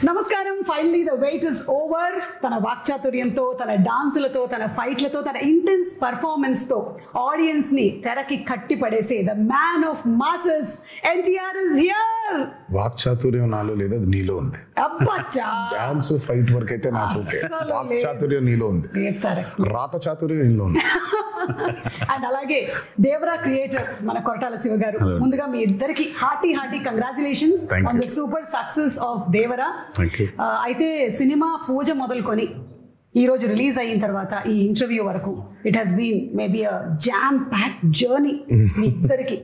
నమస్కారం. Finally the weight is over. తన వాక్చాతుర్యంతో, తన డాన్సులతో, తన ఫైట్లతో, తన ఇంటెన్స్ పర్ఫార్మెన్స్ తో ఆడియన్స్ ని తెరకి కట్టి పడేసే the man of masses NTR is here. వాక్చాతుర్యం నాలో లేదు, అది నీలో ఉంది. అబ్బచ్చా, డాన్స్ ఫైట్ వరకు అయితే నాకు ఓకే. వాక్చాతుర్యం నీలో ఉంది, రాత చాతుర్యం నీలో ఉంది. అండ్ అలాగే దేవరా క్రియేటర్ మన కొరటాల శివ గారు, ముందుగా మీ ఇద్దరికి hearty congratulations on the super success of Devara. అయితే సినిమా పూజ మొదలుకొని ఈ రోజు రిలీజ్ అయిన తర్వాత ఈ ఇంటర్వ్యూ వరకు it has been maybe a jam packed journey. మీ ఇద్దరికి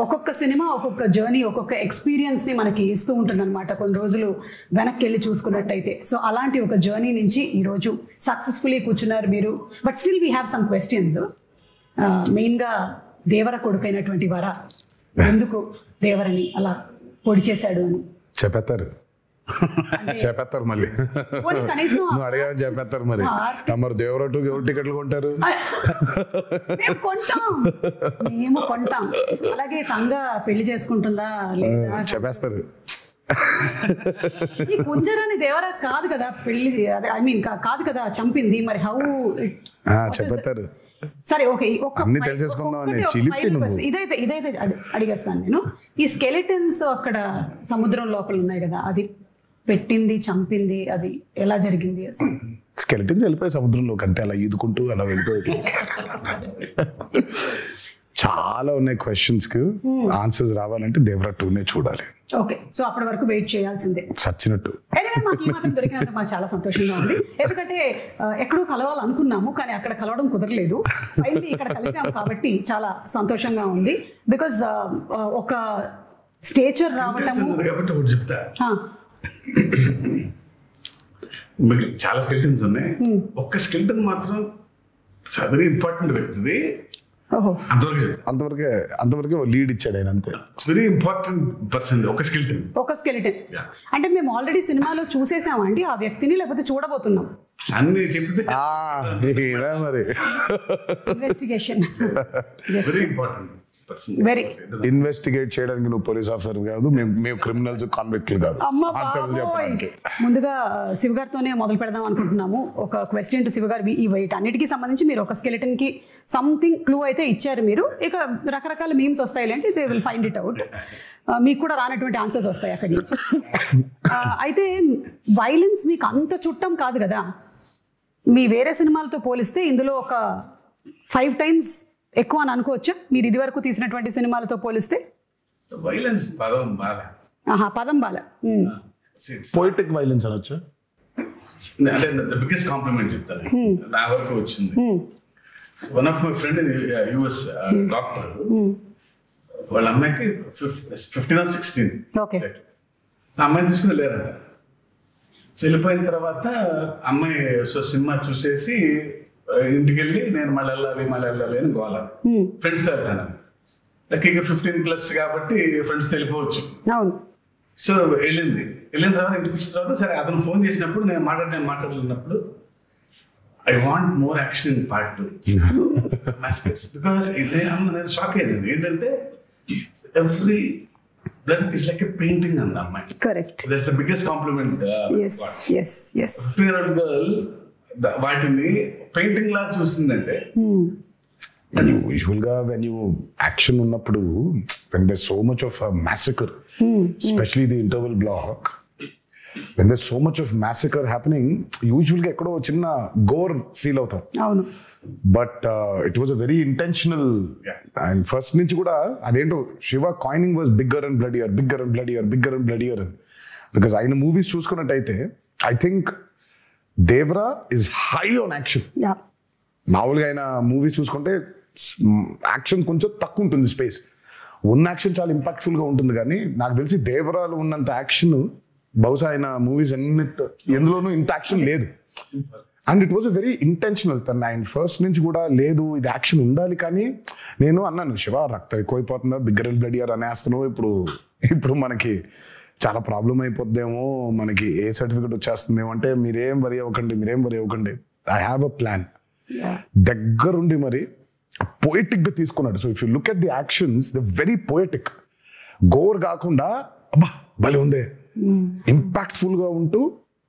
ఒక్కొక్క సినిమా ఒక్కొక్క జర్నీ, ఒక్కొక్క ఎక్స్పీరియన్స్ ని మనకి ఇస్తూ ఉంటుంది అనమాట. కొన్ని రోజులు వెనక్కి వెళ్ళి చూసుకున్నట్టయితే. సో అలాంటి ఒక జర్నీ నుంచి ఈ రోజు సక్సెస్ఫుల్లీ కూర్చున్నారు మీరు. But still we have some questions. మెయిన్గా దేవర కొడుకైనటువంటి వారా ఎందుకు దేవరని అలా పొడి చేశాడు అని చెప్పేస్తారు మళ్ళీ. నువ్వు అడిగావని చెప్పేస్తారు మరి. మరి దేవరటు ఎవరు టికెట్లు కొంటారు? మేము కొంటాం. అలాగే తంగ పెళ్లి చేసుకుంటుందా లేదా చెప్పేస్తారు. ఈ కుంజరాని దేవరా కాదు కదా పెళ్లి, ఐ మీన్ కాదు కదా చంపింది. మరి హౌ చెప్పేస్తారు. సరే ఓకే, ఇదైతే అడిగేస్తాను నేను. ఈ స్కెలిటన్స్ అక్కడ సముద్రం లోపల ఉన్నాయి కదా, అది పెట్టింది చంపింది అది ఎలా జరిగింది అసలు? స్కెలిటన్స్ వెళ్ళిపోయి సముద్రంలోకి అంతే, అలా ఈదుకుంటూ అలా వెళ్ళిపోయి. చాలా ఉన్నాయి క్వశ్చన్స్ కి ఆన్సర్స్ రావాలంటే దేవరా 2నే చూడాలి. ఓకే, సో అప్పటి వరకు వెయిట్ చేయాల్సిందే చచ్చినట్టు. మాకు ఈ మాత్రం దొరికినందుకు మాకు చాలా సంతోషంగా ఉంది. ఎందుకంటే ఎక్కడో కలవాలనుకున్నాము కానీ అక్కడ కలవడం కుదరలేదు. ఫైనల్లీ ఇక్కడ కలిసాము కాబట్టి చాలా సంతోషంగా ఉంది. బికాజ్ ఒక స్టేచర్ రావటము. చాలా స్కెల్టన్స్ ఉన్నాయి, ఒక్క స్కెల్టన్ మాత్రం వెరీ ఇంపార్టెంట్ వ్యక్తిది. అంతవరకే లీడ్ ఇచ్చాడు ఆయన, అంతే. వెరీ ఇంపార్టెంట్ పర్సన్ ఒక స్కెలిటన్. అంటే మేము ఆల్రెడీ సినిమాలో చూసేసామండి ఆ వ్యక్తిని, లేకపోతే చూడబోతున్నాం అన్ని చెప్తే మరి. Investigation very important. ఇన్వెస్టిగేట్ చేయడానికి నువ్వు పోలీస్ ఆఫీసర్ కాదు, మేము క్రిమినల్స్ కాన్విక్ట్లు కాదు. ముందుగా శివ గారితోనే మొదలు పెడదాం అనుకుంటున్నాము. ఒక క్వశ్చన్ టు శివ గారు. ఈ వెయిట్ అన్నిటికీ సంబంధించి మీరు ఒక స్కెలిటన్ కి సంథింగ్ క్లూ అయితే ఇచ్చారు మీరు. ఇక రకరకాల మీమ్స్ వస్తాయి అంటే they will find it out. మీకు కూడా రానటువంటి ఆన్సర్స్ వస్తాయి అక్కడి నుంచి. అయితే వైలెన్స్ మీకు అంత చుట్టం కాదు కదా. మీ వేరే సినిమాలతో పోలిస్తే ఇందులో ఒక 5 times ఎక్కువ అని అనుకోవచ్చా మీరు ఇది వరకు తీసినటువంటి సినిమాలతో పోలిస్తే? వైలెన్స్ పదం బాల పోయిటిక్ వైలెన్స్ అనొచ్చు. అంటే ద బిగ్గెస్ట్ కాంప్లిమెంట్ చెప్తాను నా వరకు వచ్చింది. One of my friend in US doctor, వాళ్ళ అమ్మాయికి 15 or 16. ఓకే, అమ్మాయిని తీసుకుని వెళ్ళారంట. వెళ్ళిపోయిన తర్వాత అమ్మాయి సినిమా చూసేసి ఇంటికి వెళ్ళి నేను మళ్ళీ వెళ్ళాలి అని గోల. ఫ్రెండ్స్ తో వెళ్తాను. ఇక 15+ కాబట్టి ఫ్రెండ్స్ వెళ్ళిపోవచ్చు. సో వెళ్ళిన తర్వాత ఇంటికి వచ్చిన తర్వాత సరే అతను ఫోన్ చేసినప్పుడు నేను మాట్లాడుతున్నప్పుడు I want more action in part 2 because నేను షాక్ అయ్యాను. ఏంటంటే every blood is like a painting అంది అమ్మాయి. Correct, that's the biggest compliment. 15-year-old girl వాటిని పెయింటింగ్ లాగా చూస్తుందంటే. యూజువల్ గా వెన్ యూ యాక్షన్ ఉన్నప్పుడు when there's so much of a massacre, especially the interval block, when there's so much of massacre happening, usually ga ekkado chinna gore feel avutha. avunu, but it was a very intentional, and first nunchi kuda adento Shiva coining was bigger and bloodier, because ayina movies chusukunnataithe I think Devara is high on action. మామూలుగా ఆయన movies చూసుకుంటే action కొంచెం తక్కువ ఉంటుంది, space ఉన్న action చాలా impactful గా ఉంటుంది. కానీ నాకు తెలిసి దేవరాలు ఉన్నంత యాక్షన్ బహుశా ఆయన మూవీస్ ఎందులోనూ ఇంత యాక్షన్ లేదు. And it was a very intentional. ఆయన ఫస్ట్ నుంచి కూడా లేదు ఇది యాక్షన్ ఉండాలి. కానీ నేను అన్నాను, శివ రక్తం ఎక్కువైపోతుందా, బిగ్గర్ అండ్ బ్లడియర్ అనేస్తున్నావు, ఇప్పుడు మనకి చాలా ప్రాబ్లం అయిపోద్దేమో, మనకి ఏ సర్టిఫికెట్ వచ్చేస్తుందేమో అంటే మీరేం వరి అవ్వకండి, ఐ హ్యావ్ అ ప్లాన్. దగ్గరుండి మరి పోయిటిక్ గా తీసుకున్నాడు. So if you look at the actions the very poetic, gore కాకుండా అబ్బా భలే ఉందే ఇంపాక్ట్ఫుల్ గా ఉంటూ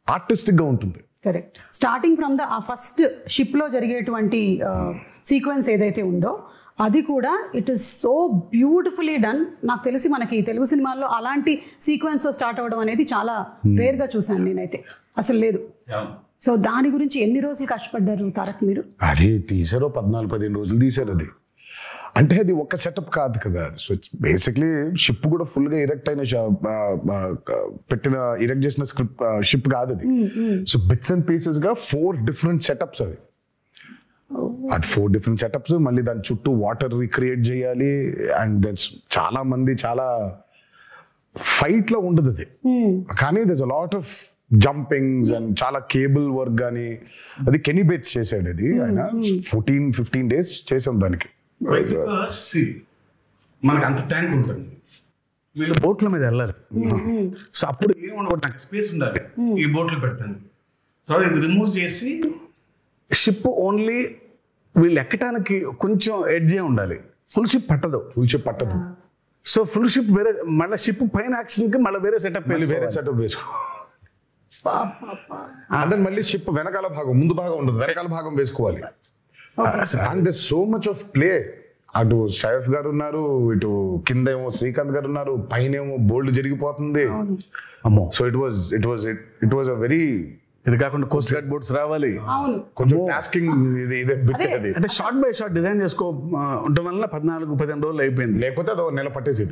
ఆర్టిస్టిక్ గా ఉంటుంది. కరెక్ట్. స్టార్టింగ్ ఫ్రమ్ ద ఆ ఫస్ట్ షిప్ లో జరిగేటువంటి సీక్వెన్స్ ఏదైతే ఉందో అది కూడా it is so beautifully done. నాకు తెలిసి మనకి తెలుగు సినిమాల్లో అలాంటి సీక్వెన్స్ తో స్టార్ట్ అవ్వడం అనేది చాలా రేర్ గా చూసాను నేనైతే, అసలు లేదు. సో దాని గురించి ఎన్ని రోజులు కష్టపడ్డారు తారక్ మీరు? అది తీసారో 14-15 రోజులు తీసారు. అది అంటే అది ఒక సెటప్ కాదు కదా. సో ఇట్స్ బేసిక్లీ షిప్ కూడా ఫుల్ గా ఇరెక్ట్ అయిన ఇరెక్ట్ చేసిన స్క్రిప్ట్ షిప్ కాదు అది. సో బిట్స్ అండ్ పీసెస్ గా 4 డిఫరెంట్ సెటప్స్ అవి. అది 4 డిఫరెంట్ సెటప్స్, మళ్ళీ దాని చుట్టూ వాటర్ రిక్రియేట్ చేయాలి. అండ్ దట్స్ చాలా మంది చాలా ఫైట్ లో ఉండదు అది, కానీ దర్స్ a lot of jumpings and చాలా కేబుల్ వర్క్ కానీ. అది కెనీ బేట్స్ చేశాడు అది. ఆయన 14-15 days చేసాం దానికి. మనకు అంత ట్యాంక్ ఉంటుంది, వీళ్ళు బోట్ల మీద వెళ్ళాలి. సో అప్పుడు ఏముండదు, నాకు స్పేస్ ఉండాలి ఈ బోట్లు పెడతాను. తర్వాత ఇది రిమూవ్ చేసి షిప్ ఓన్లీ వీళ్ళు ఎక్కడానికి కొంచెం ఎడ్జే ఉండాలి. ఫుల్ షిప్ పట్టదు. సో ఫుల్ షిప్ వేరే, మళ్ళీ షిప్ పైన యాక్షన్ కి మళ్ళీ వేరే సెటప్ వేసుకో. అంటే మళ్ళీ షిప్ వెనకాల భాగం, ముందు భాగం ఉండదు, వెనకాల భాగం వేసుకోవాలి. And there so much of play. అటు సైఫ్ గారు ఉన్నారు, ఇటు కింద ఏమో శ్రీకాంత్ గారు ఉన్నారు, పైన ఏమో బోల్డ్ జరిగిపోతుంది. అమ్మో. So it was a very, ఇది కాకుండా కోస్ట్ గార్డ్ బోట్స్ రావాలి, కొంచెం టాస్కింగ్ ఇదే బిట్ అది. అంటే షార్ట్ బై షార్ట్ డిజైన్ చేసుకో ఉండడం వల్ల 14-15 రోజులు అయిపోయింది. లేకపోతే అది నెల పట్టేసి.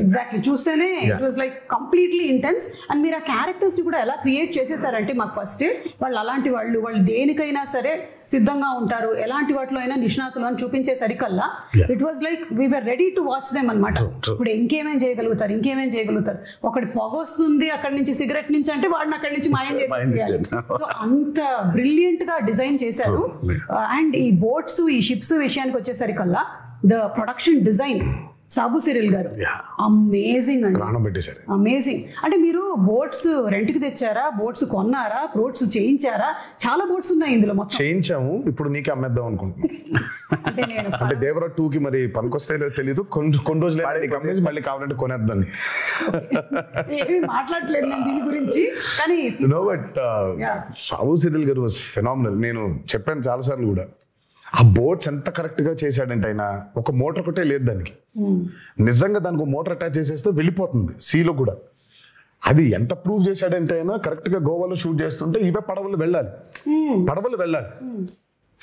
ఎగ్జాక్ట్లీ. చూస్తేనే it was like completely intense. And మీరు ఆ క్యారెక్టర్స్ ని కూడా ఎలా క్రియేట్ చేసేసారంటే మాకు ఫస్ట్ వాళ్ళు అలాంటి వాళ్ళు దేనికైనా సరే సిద్ధంగా ఉంటారు, ఎలాంటి వాటిలో అయినా నిష్ణాతులు అని చూపించేసరికల్లా it was like we were ready to watch them అనమాట. ఇప్పుడు ఇంకేమేం చేయగలుగుతారు. ఒకటి పొగ వస్తుంది అక్కడి నుంచి, సిగరెట్ నుంచి అంటే వాడిని అక్కడి నుంచి మాయం చేసేయాలి. సో అంత బ్రిలియంట్ గా డిజైన్ చేశారు. అండ్ ఈ బోట్స్, ఈ షిప్స్ విషయానికి వచ్చేసరికల్లా the production design Sabu Cyril గారు అమేజింగ్ అండి, అమేజింగ్. అంటే మీరు బోట్స్ రెంట్ కి తెచ్చారా, బోట్స్ కొన్నారా, బోట్స్ చేయించారా? చాలా బోట్స్ ఉన్నాయి ఇందులో. మొత్తం చేయించాము, ఇప్పుడు నీకే అమ్మేద్దాం అనుకుంటున్నాను. అంటే దేవరా 2 కి మరి పనికొస్తాయో తెలీదు, కొన్ని రోజులు అమ్మేసి మళ్ళీ కావాలంటే కొనేద్దాన్ని. ఏమీ మాట్లాడలేదు నేను దీని గురించి, కానీ సాబు సిరిల్ గారు వాజ్ ఫెనామినల్. నేను చెప్పాను చాలా సార్లు కూడా, ఆ బోట్స్ ఎంత కరెక్ట్ గా చేశాడంటే ఆయన ఒక మోటార్ ఒకటే లేదు దానికి. నిజంగా దానికి ఒక మోటార్ అటాచ్ చేసేస్తే వెళ్ళిపోతుంది సీలో కూడా. అది ఎంత ప్రూవ్ చేశాడంటే ఆయన కరెక్ట్ గా గోవాలో షూట్ చేస్తుంటే ఇవే పడవలు వెళ్ళాలి.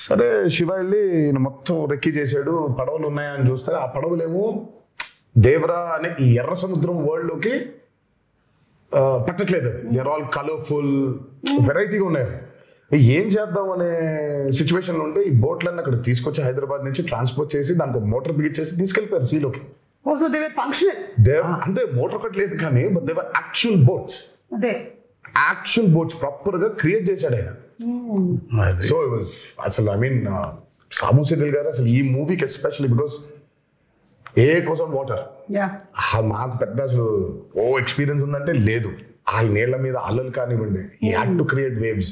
సరే శివ వెళ్ళి ఈయన మొత్తం రెక్కి చేశాడు, పడవలు ఉన్నాయని చూస్తే ఆ పడవలేమో దేవరా అనే ఈ ఎర్ర సముద్రం వరల్డ్ లోకి పట్టట్లేదు. దే ఆర్ ఆల్ కలర్ఫుల్, వెరైటీగా ఉన్నాయి. ఏం చేద్దాం అనే సిచ్యువేషన్ లో ఉంటే ఈ బోట్లన్నీ అక్కడ తీసుకొచ్చి హైదరాబాద్ నుంచి ట్రాన్స్పోర్ట్ చేసి దానికి మోటార్ బిగించేసి తీసుకెళ్లిపోయారు సీలోకి. అంటే మోటార్ ఒకటి లేదు కానీ but they were actual boats. Actual boats proper గా క్రియేట్ చేశాడు ఆయన. సో అసలు ఐ మీన్ సాబు సిరిల్ గారు అసలు ఈ మూవీకి especially because it was on water. మాకు పెద్ద అసలు ఎక్స్పీరియన్స్ ఉందంటే లేదు. ఆ నీళ్ల మీద అల్లలు కానివ్వండి, ఈ హ్యాడ్ టు క్రియేట్ వేవ్స్.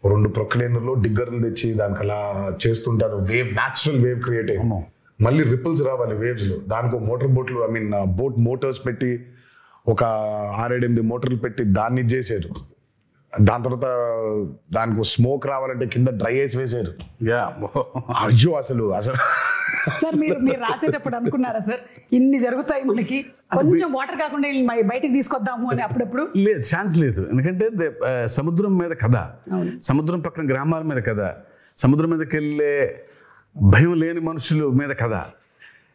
2 ప్రొక్లైనర్లు డిగ్గర్లు తెచ్చి దానికి అలా చేస్తుంటారు. వేవ్, న్యాచురల్ వేవ్ క్రియేట్ అయ్యి మళ్ళీ రిపుల్స్ రావాలి వేవ్స్ లో. దానికి మోటార్ బోట్లు, ఐ మీన్ బోట్ మోటార్స్ పెట్టి ఒక 6-8 మోటార్లు పెట్టి దాన్ని చేశారు. దాని తర్వాత దానికి స్మోక్ రావాలంటే కింద డ్రై ఐస్ వేసారు. అయ్యో అసలు సార్ మీరు రాసేటప్పుడు అనుకున్నారా సార్ ఇన్ని జరుగుతాయి మనకి, కొంచెం వాటర్ కాకుండా బయటికి తీసుకొద్దాము అని? అప్పుడప్పుడు లేదు, ఛాన్స్ లేదు. ఎందుకంటే సముద్రం మీద కథ, సముద్రం పక్కన గ్రామాల మీద కథ, సముద్రం మీదకి వెళ్ళే భయం లేని మనుషుల మీద కథ.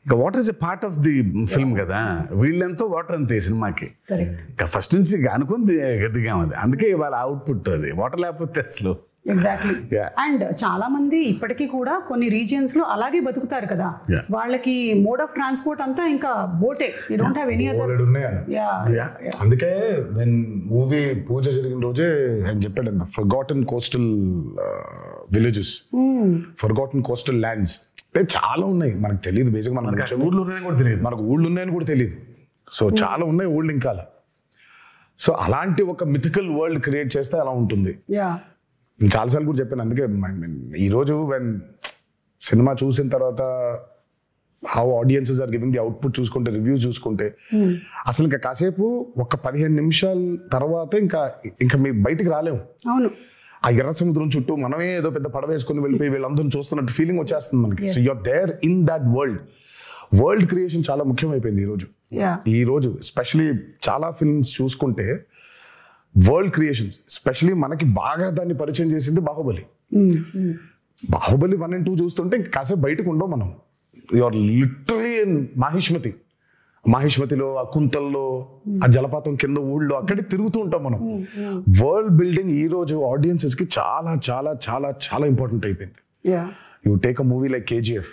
ఇక water is a part of the film కదా. వీళ్ళెంతో వాటర్ అంతే సినిమాకి. ఇక ఫస్ట్ నుంచి అనుకుంది గట్టిగా ఉంది. అందుకే ఇవాళ అవుట్పుట్ అది. వాటర్ లేకపోతే అసలు ఎగ్జాక్ట్లీ. అండ్ చాలా మంది ఇప్పటికీ కూడా కొన్ని రీజియన్స్ లో అలాగే బతుకుతారు కదా, వాళ్ళకి మోడ్ ఆఫ్ ట్రాన్స్పోర్ట్ అంతా ఇంకా బోటే. You don't have any other. అందుకే వెన్ మూవీ పూజ జరిగిన రోజే ఆయన చెప్పాడు, forgotten coastal villages, forgotten coastal lands అంటే చాలా ఉన్నాయి. మనకు తెలియదు, బేసిక్ మనకు ఊళ్ళో ఉన్నాయని కూడా తెలియదు, మనకు ఊళ్ళు ఉన్నాయని కూడా తెలియదు. సో చాలా ఉన్నాయి ఊళ్ళు ఇంకా. సో అలాంటి ఒక మిథికల్ వరల్డ్ క్రియేట్ చేస్తే అలా ఉంటుంది. చాలాసార్లు కూడా చెప్పాను. అందుకే ఈరోజు సినిమా చూసిన తర్వాత how audiences are giving the output చూసుకుంటే, రివ్యూస్ చూసుకుంటే అసలు ఇంకా కాసేపు ఒక 15 నిమిషాల తర్వాత ఇంకా మీ బయటికి రాలేము. అవును, ఆ ఎర్ర సముద్రం చుట్టూ మనమే ఏదో పెద్ద పడవ వేసుకుని వెళ్ళిపోయి వీళ్ళందరూ చూస్తున్నట్టు ఫీలింగ్ వచ్చేస్తుంది మనకి. So you're there in that world creation చాలా ముఖ్యమైపోయింది ఈ రోజు ఎస్పెషలీ చాలా ఫిల్మ్స్ చూసుకుంటే వరల్డ్ క్రియేషన్స్, ఎస్పెషలీ మనకి బాగా దాన్ని పరిచయం చేసింది బాహుబలి. బాహుబలి 1 and 2 చూస్తుంటే ఇంకా కాసేపు బయటకు ఉండవు మనం. యూఆర్ లిటరలీ ఇన్ మాహిష్మతిలో, ఆ కుంతల్లో, ఆ జలపాతం కింద ఊళ్ళో అక్కడికి తిరుగుతూ ఉంటాం మనం. వరల్డ్ బిల్డింగ్ ఈ రోజు ఆడియన్సెస్ కి చాలా చాలా చాలా చాలా ఇంపార్టెంట్ అయిపోయింది. You take a movie like KGF,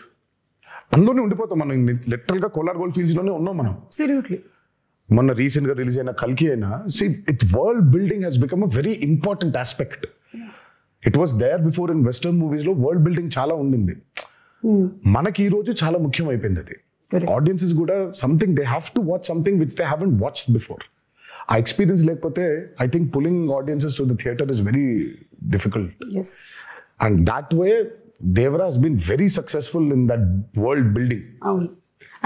అందులోనే ఉండిపోతాం మనం. లిటరల్ గా కోలార్ గోల్డ్ ఫీల్డ్స్ లోనే ఉన్నాం మనం. మొన్న రీసెంట్ గా రిలీజ్ అయిన కల్కి అయినా, world building has become a very important aspect. It was there before in western movies లో వరల్డ్ బిల్డింగ్ చాలా ఉండింది. మనకి ఈ రోజు చాలా ముఖ్యం అయిపోయింది అది. ఆడియన్సెస్ కూడా something they have to watch something which they haven't watched before. ఆ ఎక్స్పీరియన్స్ లేకపోతే I think pulling audiences to the theatre is very difficult. And that way Devara has been very successful in that world building. అవును,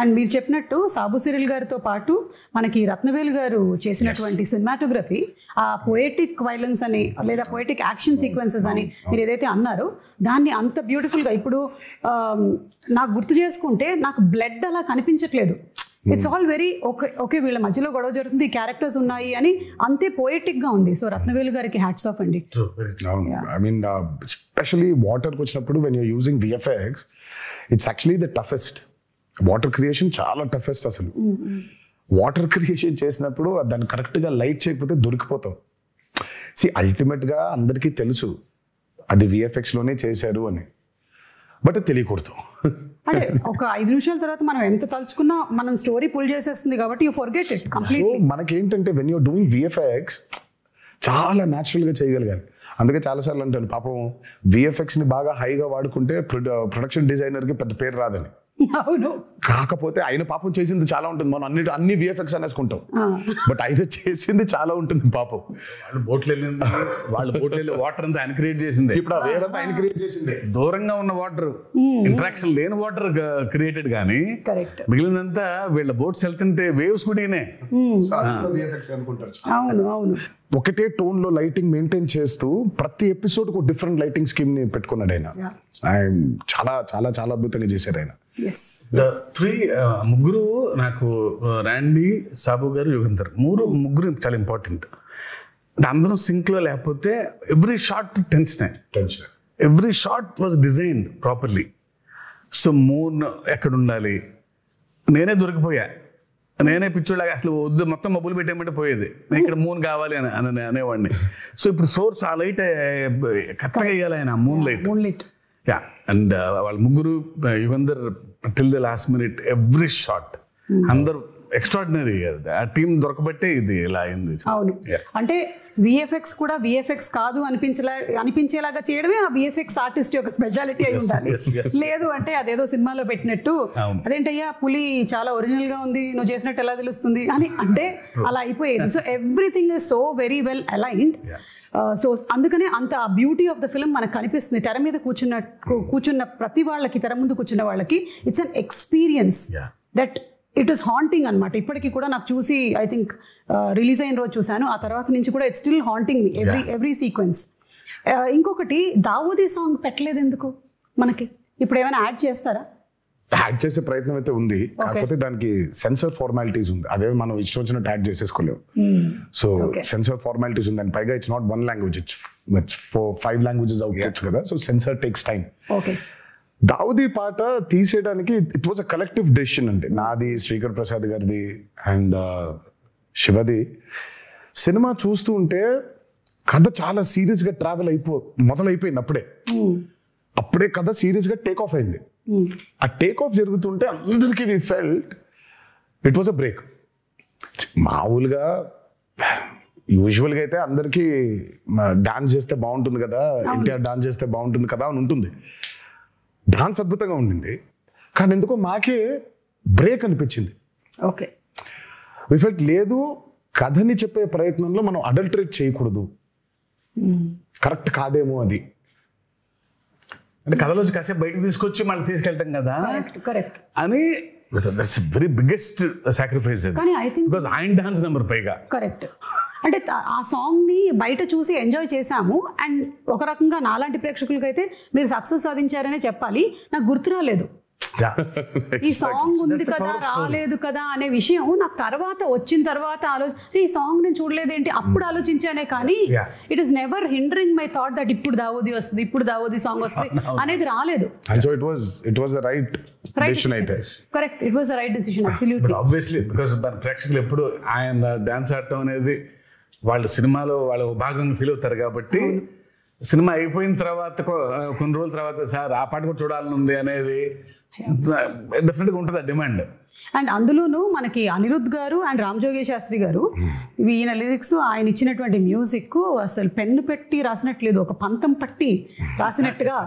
and మీరు చెప్పినట్టు Sabu Cyril గారితో పాటు మనకి రత్నవేలు గారు చేసినటువంటి సినిమాటోగ్రఫీ, ఆ పోయెటిక్ వైలెన్స్ అని లేదా పోయెటిక్ యాక్షన్ సీక్వెన్సెస్ అని మీరు ఏదైతే అన్నారో దాన్ని అంత బ్యూటిఫుల్గా ఇప్పుడు నాకు గుర్తు చేసుకుంటే నాకు బ్లడ్ అలా కనిపించట్లేదు. ఇట్స్ ఆల్ వెరీ ఓకే వీళ్ళ మధ్యలో గొడవ జరుగుతుంది, క్యారెక్టర్స్ ఉన్నాయి అని అంతే పోయెటిక్ గా ఉంది. సో రత్నవేలు గారికి హ్యాట్స్ ఆఫ్ అండి. ఐ మీన్ ఎస్పెషలీ వాటర్కి వచ్చినప్పుడు when you're using VFX, it's actually the toughest. Water creation చాలా టఫెస్ట్. అసలు వాటర్ క్రియేషన్ చేసినప్పుడు దాన్ని కరెక్ట్గా లైట్ చేయకపోతే దొరికిపోతాం. అల్టిమేట్ గా అందరికీ తెలుసు అది VFX లోనే చేశారు అని, బట్ తెలియకూడదు. అంటే ఒక 5 నిమిషాల తర్వాత మనం ఎంత తలుచుకున్నా మనం స్టోరీ పుల్ చేసేస్తుంది కాబట్టి you forget it completely. So మనకేంటంటే వెన్ యూర్ డూయింగ్ VFX చాలా న్యాచురల్ గా చేయగలగాలి. అందుకే చాలాసార్లు అంటాను పాపం VFX ని బాగా హైగా వాడుకుంటే ప్రొడక్షన్ డిజైనర్ కి పెద్ద పేరు రాదని. అవును, కాకపోతే ఆయన పాపం చేసింది చాలా ఉంటుంది. మనం అన్ని VFX అనేసుకుంటాం, బట్ ఆయన చేసింది చాలా ఉంటుంది పాపం. వాళ్ళ బోట్లు వెళ్ళి వాటర్ అంతా ఆయన క్రియేట్ చేసింది. ఇప్పుడు ఆ వేవ్ అంతా ఆయన క్రియేట్ చేసింది. దూరంగా ఉన్న వాటర్, ఇంటరాక్షన్ లేని వాటర్ క్రియేటెడ్ కానీ మిగిలినంతా వీళ్ళ బోట్స్ వెళ్తుంటే వేవ్స్ కూడా అవును అవును. ఒకటే టోన్ లో లైటింగ్ మెయింటైన్ చేస్తూ ప్రతి ఎపిసోడ్ కు డిఫరెంట్ లైటింగ్ స్కీమ్ ని పెట్టుకున్నాడు ఆయన. చాలా చాలా చాలా అద్భుతంగా చేశారు ఆయన. ముగ్గురు నాకు రాండీ, సాబు గారు, యుగంధర్ ముగ్గురు చాలా ఇంపార్టెంట్. అంటే అందరం సింక్ లో లేకపోతే every shot tension, every shot was designed properly. So moon ఎక్కడ ఉండాలి, నేనే దొరికిపోయా, నేనే పిచ్చోళ్ళగా అసలు వద్దు మొత్తం మబ్బులు పెట్టేయమంటే పోయేది, నేను ఇక్కడ మూన్ కావాలి అని అనేవాడిని. సో ఇప్పుడు సోర్స్ ఆ లైట్ కరెక్ట్గా వేయాలి ఆయన, మూన్ లైట్. యా, అండ్ వాళ్ళ ముగ్గురు, Yugandhar till the last minute every shot అందరు ఎక్స్ట్రాడినరీ. ఆ టీం దొరకబట్టే ఇది ఇలా అయింది. అవును, అంటే VFX కూడా VFX కాదు అనిపించేలాగా చేయడమే ఆ VFX ఆర్టిస్ట్ యొక్క స్పెషాలిటీ అయి ఉండాలి. లేదు అంటే అదేదో సినిమాలో పెట్టినట్టు అదేంటయ్యా పులి చాలా ఒరిజినల్ గా ఉంది, నువ్వు చేసినట్టు ఎలా తెలుస్తుంది అని అంటే అలా అయిపోయేది. So everything is so very well aligned. So అందుకనే అంత బ్యూటీ ఆఫ్ ద ఫిల్మ్ మనకు కనిపిస్తుంది. తెర మీద కూర్చున్న ప్రతి వాళ్ళకి, తెర ముందు కూర్చున్న వాళ్ళకి it's an experience that it is haunting అనమాట. ఇప్పటికీ కూడా నాకు చూసి ఐ థింక్ రిలీజ్ అయిన రోజు చూశాను, ఆ తర్వాత నుంచి కూడా it's still haunting me every sequence. ఇంకొకటి దావూదీ సాంగ్ పెట్టలేదు ఎందుకు మనకి? ఇప్పుడు ఏమైనా యాడ్ చేస్తారా? యాడ్ చేసే ప్రయత్నం అయితే ఉంది, కాకపోతే దానికి సెన్సర్ ఫార్మాలిటీస్ ఉంది. అదే మనం ఇష్టం వచ్చినట్టు యాడ్ చేసేసుకోలేము. సో సెన్సర్ ఫార్మాలిటీస్ ఉంది, అండ్ పైగా it's not 1 language, it's 5 languages outputs కదా. So censor takes time. Daavudi పాట తీసేయడానికి it was a collective decision అండి. నాది, శ్రీకర్ ప్రసాద్ గారిది అండ్ శివది. సినిమా చూస్తూ ఉంటే కథ చాలా సీరియస్ గా మొదలైపోయింది. అప్పుడే కథ సీరియస్ గా టేక్ ఆఫ్ అయింది. ఆ టేక్ ఆఫ్ జరుగుతుంటే అందరికీ we felt it was a break. మామూలుగా యూజువల్గా అయితే అందరికీ డాన్స్ చేస్తే బాగుంటుంది కదా, ఎన్టీఆర్ డాన్స్ చేస్తే బాగుంటుంది కదా అని ఉంటుంది. డాన్స్ అద్భుతంగా ఉండింది, కానీ ఎందుకో మాకే బ్రేక్ అనిపించింది. ఓకే, వి ఫెల్ట్ లేదు, కథని చెప్పే ప్రయత్నంలో మనం అడల్టరేట్ చేయకూడదు, కరెక్ట్ కాదేమో అది. అంటే కథలోంచి కాసేపు బయటకు తీసుకొచ్చి మళ్ళీ తీసుకెళ్ళటం కదా కరెక్ట్ అని దట్స్ వెరీ బిగ్గెస్ట్ సాక్రిఫైస్ కానీ ఐ థింక్ బికాస్ ఆయన డాన్స్ నెంబర్ పైగా కరెక్ట్. అంటే ఆ సాంగ్ ని బయట చూసి ఎంజాయ్ చేశాము అండ్ ఒక రకంగా నాలాంటి ప్రేక్షకులకైతే మీరు సక్సెస్ సాధించారనే చెప్పాలి. నాకు గుర్తు రాలేదు ఈ సాంగ్ ఉంది కదా రాలేదు కదా అనే విషయం నాకు తర్వాత వచ్చిన తర్వాత ఈ సాంగ్ నేను చూడలేదేంటి అప్పుడు ఆలోచించానే కానీ it is never hindering my thought that ఇప్పుడు దావోది వస్తుంది ఇప్పుడు దావోది సాంగ్ వస్తుంది అనేది రాలేదు. Correct, it was the right decision absolutely. Obviously because మన ప్రేక్షకులు ఎప్పుడు ఆయన డాన్స్ ఆడటం అనేది వాళ్ళ సినిమాలో వాళ్ళ భాగంగా ఫీల్ అవుతారు కాబట్టి సినిమా అయిపోయిన తర్వాత కొన్ని రోజుల తర్వాత సార్ ఆ పాట కూడా చూడాలని ఉంది అనేది డెఫినెట్గా ఉంటుంది ఆ డిమాండ్. అండ్ అందులోనూ మనకి అనిరుద్ధ్ గారు అండ్ రామ్ జోగేష్ శాస్త్రి గారు ఈయన లిరిక్స్ ఆయన ఇచ్చినటువంటి మ్యూజిక్ అసలు పెన్ను పెట్టి రాసినట్లేదు, ఒక పంతం పట్టి రాసినట్టుగా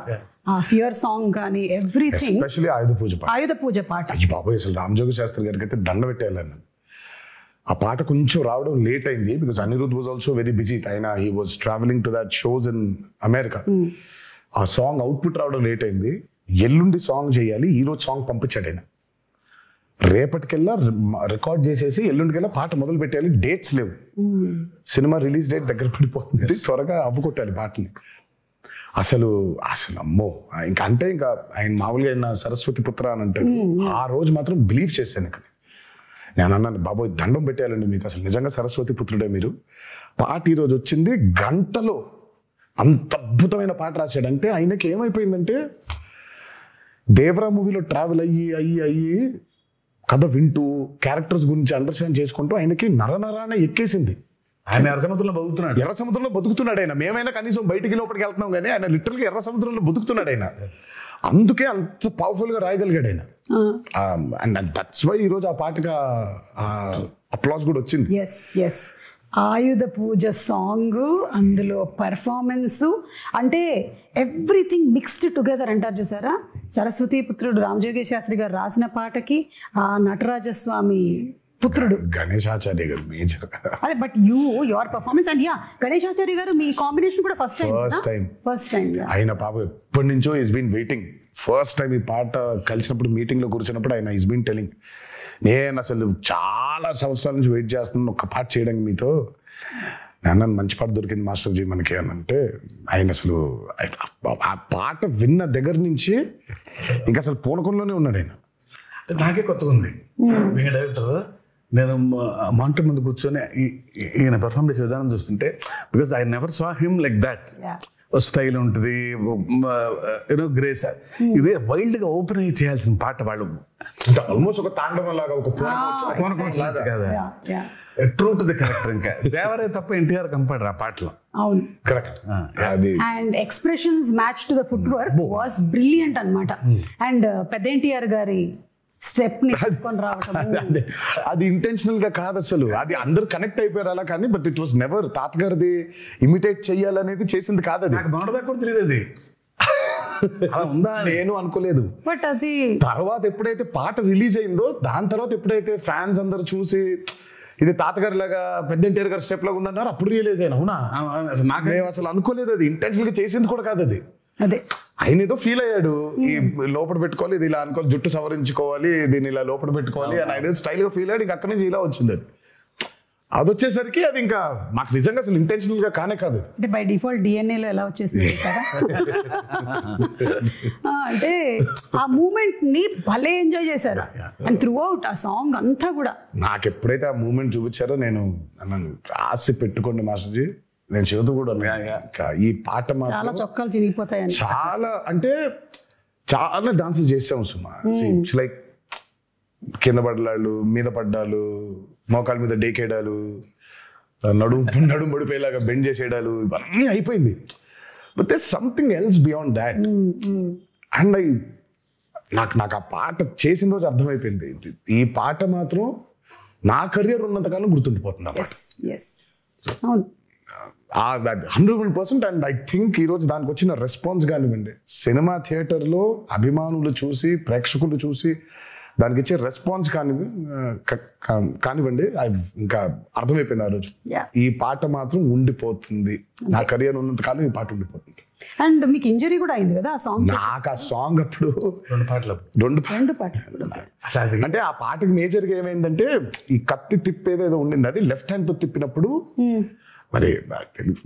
ఆ ఫియర్ సాంగ్ కానీ ఎవ్రీథింగ్. ఆయుధ పూజ పాట బాబోయ్ అసలు రామ్ జోగేష్ శాస్త్రి గారికి అయితే దండ పెట్టేయాలని. ఆ పాట కొంచెం రావడం లేట్ అయింది because Anirudh was also very busy. ఆయన he was travelling to that shows in America. ఆ సాంగ్ అవుట్పుట్ రావడం లేట్ అయింది. ఎల్లుండి సాంగ్ చేయాలి, ఈ రోజు సాంగ్ పంపించాడు ఆయన. రేపటికెల్లా రికార్డ్ చేసేసి ఎల్లుండికెల్లా పాట మొదలు పెట్టాలి. డేట్స్ లేవు, సినిమా రిలీజ్ డేట్ దగ్గర పడిపోతుంది, త్వరగా అవ్వుకొట్టాలి పాటని. అసలు అసలు అమ్మో ఇంకా అంటే ఇంకా ఆయన మామూలుగా ఆయన సరస్వతి పుత్ర అని అంటారు. ఆ రోజు మాత్రం బిలీవ్ చేశాను. ఇక్కడ నేను అన్నాను బాబోయ్ దండం పెట్టేయాలండి మీకు, అసలు నిజంగా సరస్వతి పుత్రుడే మీరు. పాట ఈరోజు వచ్చింది, గంటలో అంత అద్భుతమైన పాట రాశాడంటే ఆయనకి ఏమైపోయిందంటే దేవరా మూవీలో ట్రావెల్ అయ్యి కథ వింటూ క్యారెక్టర్స్ గురించి అండర్స్టాండ్ చేసుకుంటూ ఆయనకి నరనరానే ఎక్కేసింది. ఆయన ఎర్ర సముద్రంలో బతుకుతున్నాడు. ఎర్ర సముద్రంలో బతుకుతున్నాడు ఆయన. మేమైనా కనీసం బయటికి లోపలికి వెళ్తున్నాం కానీ ఆయన లిటరల్గా ఎర్ర సముద్రంలో బతుకుతున్నాడు ఆయన. అందుకే అంత పవర్ఫుల్ గా రాయగలిగాడు ఆయన. అండ్ దట్స్ వై ఈ రోజు ఆ పాటగా అప్లాస్ కూడా వచ్చింది. ఆయుధ పూజ సాంగ్, అందులో పర్ఫార్మెన్స్, అంటే ఎవ్రీథింగ్ మిక్స్డ్ టుగెదర్ అంటారు చూసారా. సరస్వతి పుత్రుడు రామ్ జోగేష్ శాస్త్రి గారు రాసిన పాటకి ఆ నటరాజస్వామి పుత్రుడు గణేశాచార్య గారు మేజర్. అదే but your performance and Ganesh Acharya garu మీ కాంబినేషన్ కూడా ఫస్ట్ టైం ఆయన పాప ఎప్పటి నుంచో is been waiting. First time ఈ పాట కలిసినప్పుడు మీటింగ్ లో కూర్చున్నప్పుడు ఆయన ఈస్ బీన్ టెలింగ్, నేను అసలు చాలా సంవత్సరాల నుంచి వెయిట్ చేస్తున్నాను ఒక పాట చేయడానికి మీతో. నేను మంచి పాట దొరికింది మాస్టర్జీ మనకి అని అంటే ఆయన అసలు ఆ పాట విన్న దగ్గర నుంచి ఇంకా అసలు పూనకంలోనే ఉన్నాడు ఆయన. నాకే కొత్తగా ఉంది. డైరెక్టర్ నేను మానిటర్ ముందు కూర్చొని ఈయన పర్ఫార్మ్ చేసే విధానం చూస్తుంటే because I never saw him like that. Style ఉంటుంది, యూనో గ్రేస్. ఇదే వైల్డ్ గా ఓపెన్ అయ్యి చేయాల్సిన పాట వాళ్ళు ఆల్మోస్ట్ ఒక తాండవం లాగా ఒక ట్రూ టు ది కరెక్టర్. ఇంకా దేవరే తప్ప ఎన్టీఆర్ కంపాడరు ఆ పాటలో. అవును correct. And expressions match to the foot work was brilliant అన్నమాట. అండ్ పెద్ద ఎన్టీఆర్ గారి స్టెప్ ని తీసుకొని రావడం అది ఇంటెన్షనల్ గా కాదు అసలు, అది అందరు కనెక్ట్ అయిపోయారు అలా. కానీ బట్ ఇట్ వాస్ నెవర్ తాతగారిది ఇమిటేట్ చెయ్యాలనేది చేసింది కాదు. అది కూడా తెలియదు, అది అలా ఉందా నేను అనుకోలేదు. బట్ అది తర్వాత ఎప్పుడైతే పాట రిలీజ్ అయిందో దాని తర్వాత ఎప్పుడైతే ఫ్యాన్స్ అందరు చూసి ఇది తాతగారి లాగా పెద్ద ఎన్టీఆర్ గారి స్టెప్ లాగా ఉందన్నారు, అప్పుడు రియలైజ్ అయినా. అవునా, నాకు అసలు అనుకోలేదు అది ఇంటెన్షనల్ గా చేసింది కూడా కాదు అది. అదే ఆయన ఏదో ఫీల్ అయ్యాడు, ఈ లోపల పెట్టుకోవాలి, ఇది ఇలా అనుకోవాలి, జుట్టు సవరించుకోవాలి, దీన్ని ఇలా లోపల పెట్టుకోవాలి అని ఆయన స్టైల్ గా ఫీల్ అయ్యాడు. ఇంకా అక్కడి నుంచి ఇలా వచ్చింది అది. అది వచ్చేసరికి అది ఇంకా మాకు నిజంగా అసలు ఇంటెన్షనల్ గా కానే కాదు. అంటే బై డిఫాల్ట్ DNA లో ఎలా వచ్చేసింది సార్. అంటే ఆ మూమెంట్ ని భలే ఎంజాయ్ చేశారు అండ్ త్రూ అవుట్ ఆ సాంగ్ అంతా కూడా. నాకు ఎప్పుడైతే ఆ మూమెంట్ చూపించారో నేను రాసి పెట్టుకోండి మాస్టర్జీ, నేను చెబుతూ కూడా ఈ పాట చాలా చొక్కాలు చిరిగిపోతాయని. చాలా అంటే చాలా డాన్సెస్ చేసాము సుమా. ఇట్స్ లైక్ కింద పడ్డాలు, మీద పడ్డాలు, మోకాల మీద డేకేయడాలు, నడుము పడిపోయేలాగా బెండ్ చేసేయడాలు, ఇవన్నీ అయిపోయింది. But there something else beyond that. And నాకు ఆ పాట చేసిన రోజు అర్థమైపోయింది, ఈ పాట మాత్రం నా కెరియర్ ఉన్నంతకాలం గుర్తుండిపోతుంది. 100%. అండ్ ఐ థింక్ ఈరోజు దానికి వచ్చిన రెస్పాన్స్ కానివ్వండి, సినిమా థియేటర్లో అభిమానులు చూసి, ప్రేక్షకులు చూసి దానికి ఇచ్చే రెస్పాన్స్ కానివ్వండి ఇంకా అర్థమైపోయింది ఆ రోజు. ఈ పాట మాత్రం ఉండిపోతుంది, నా కెరియర్ ఉన్నంత కాలం ఈ పాట ఉండిపోతుంది. అండ్ మీకు ఇంజరీ కూడా అయింది కదా ఆ సాంగ్? నాకు ఆ సాంగ్ అప్పుడు రెండు పాటలు అంటే ఆ పాటకి మేజర్గా ఏమైందంటే ఈ కత్తి తిప్పేది ఏదో ఉండింది, అది లెఫ్ట్ హ్యాండ్ తో తిప్పినప్పుడు మరి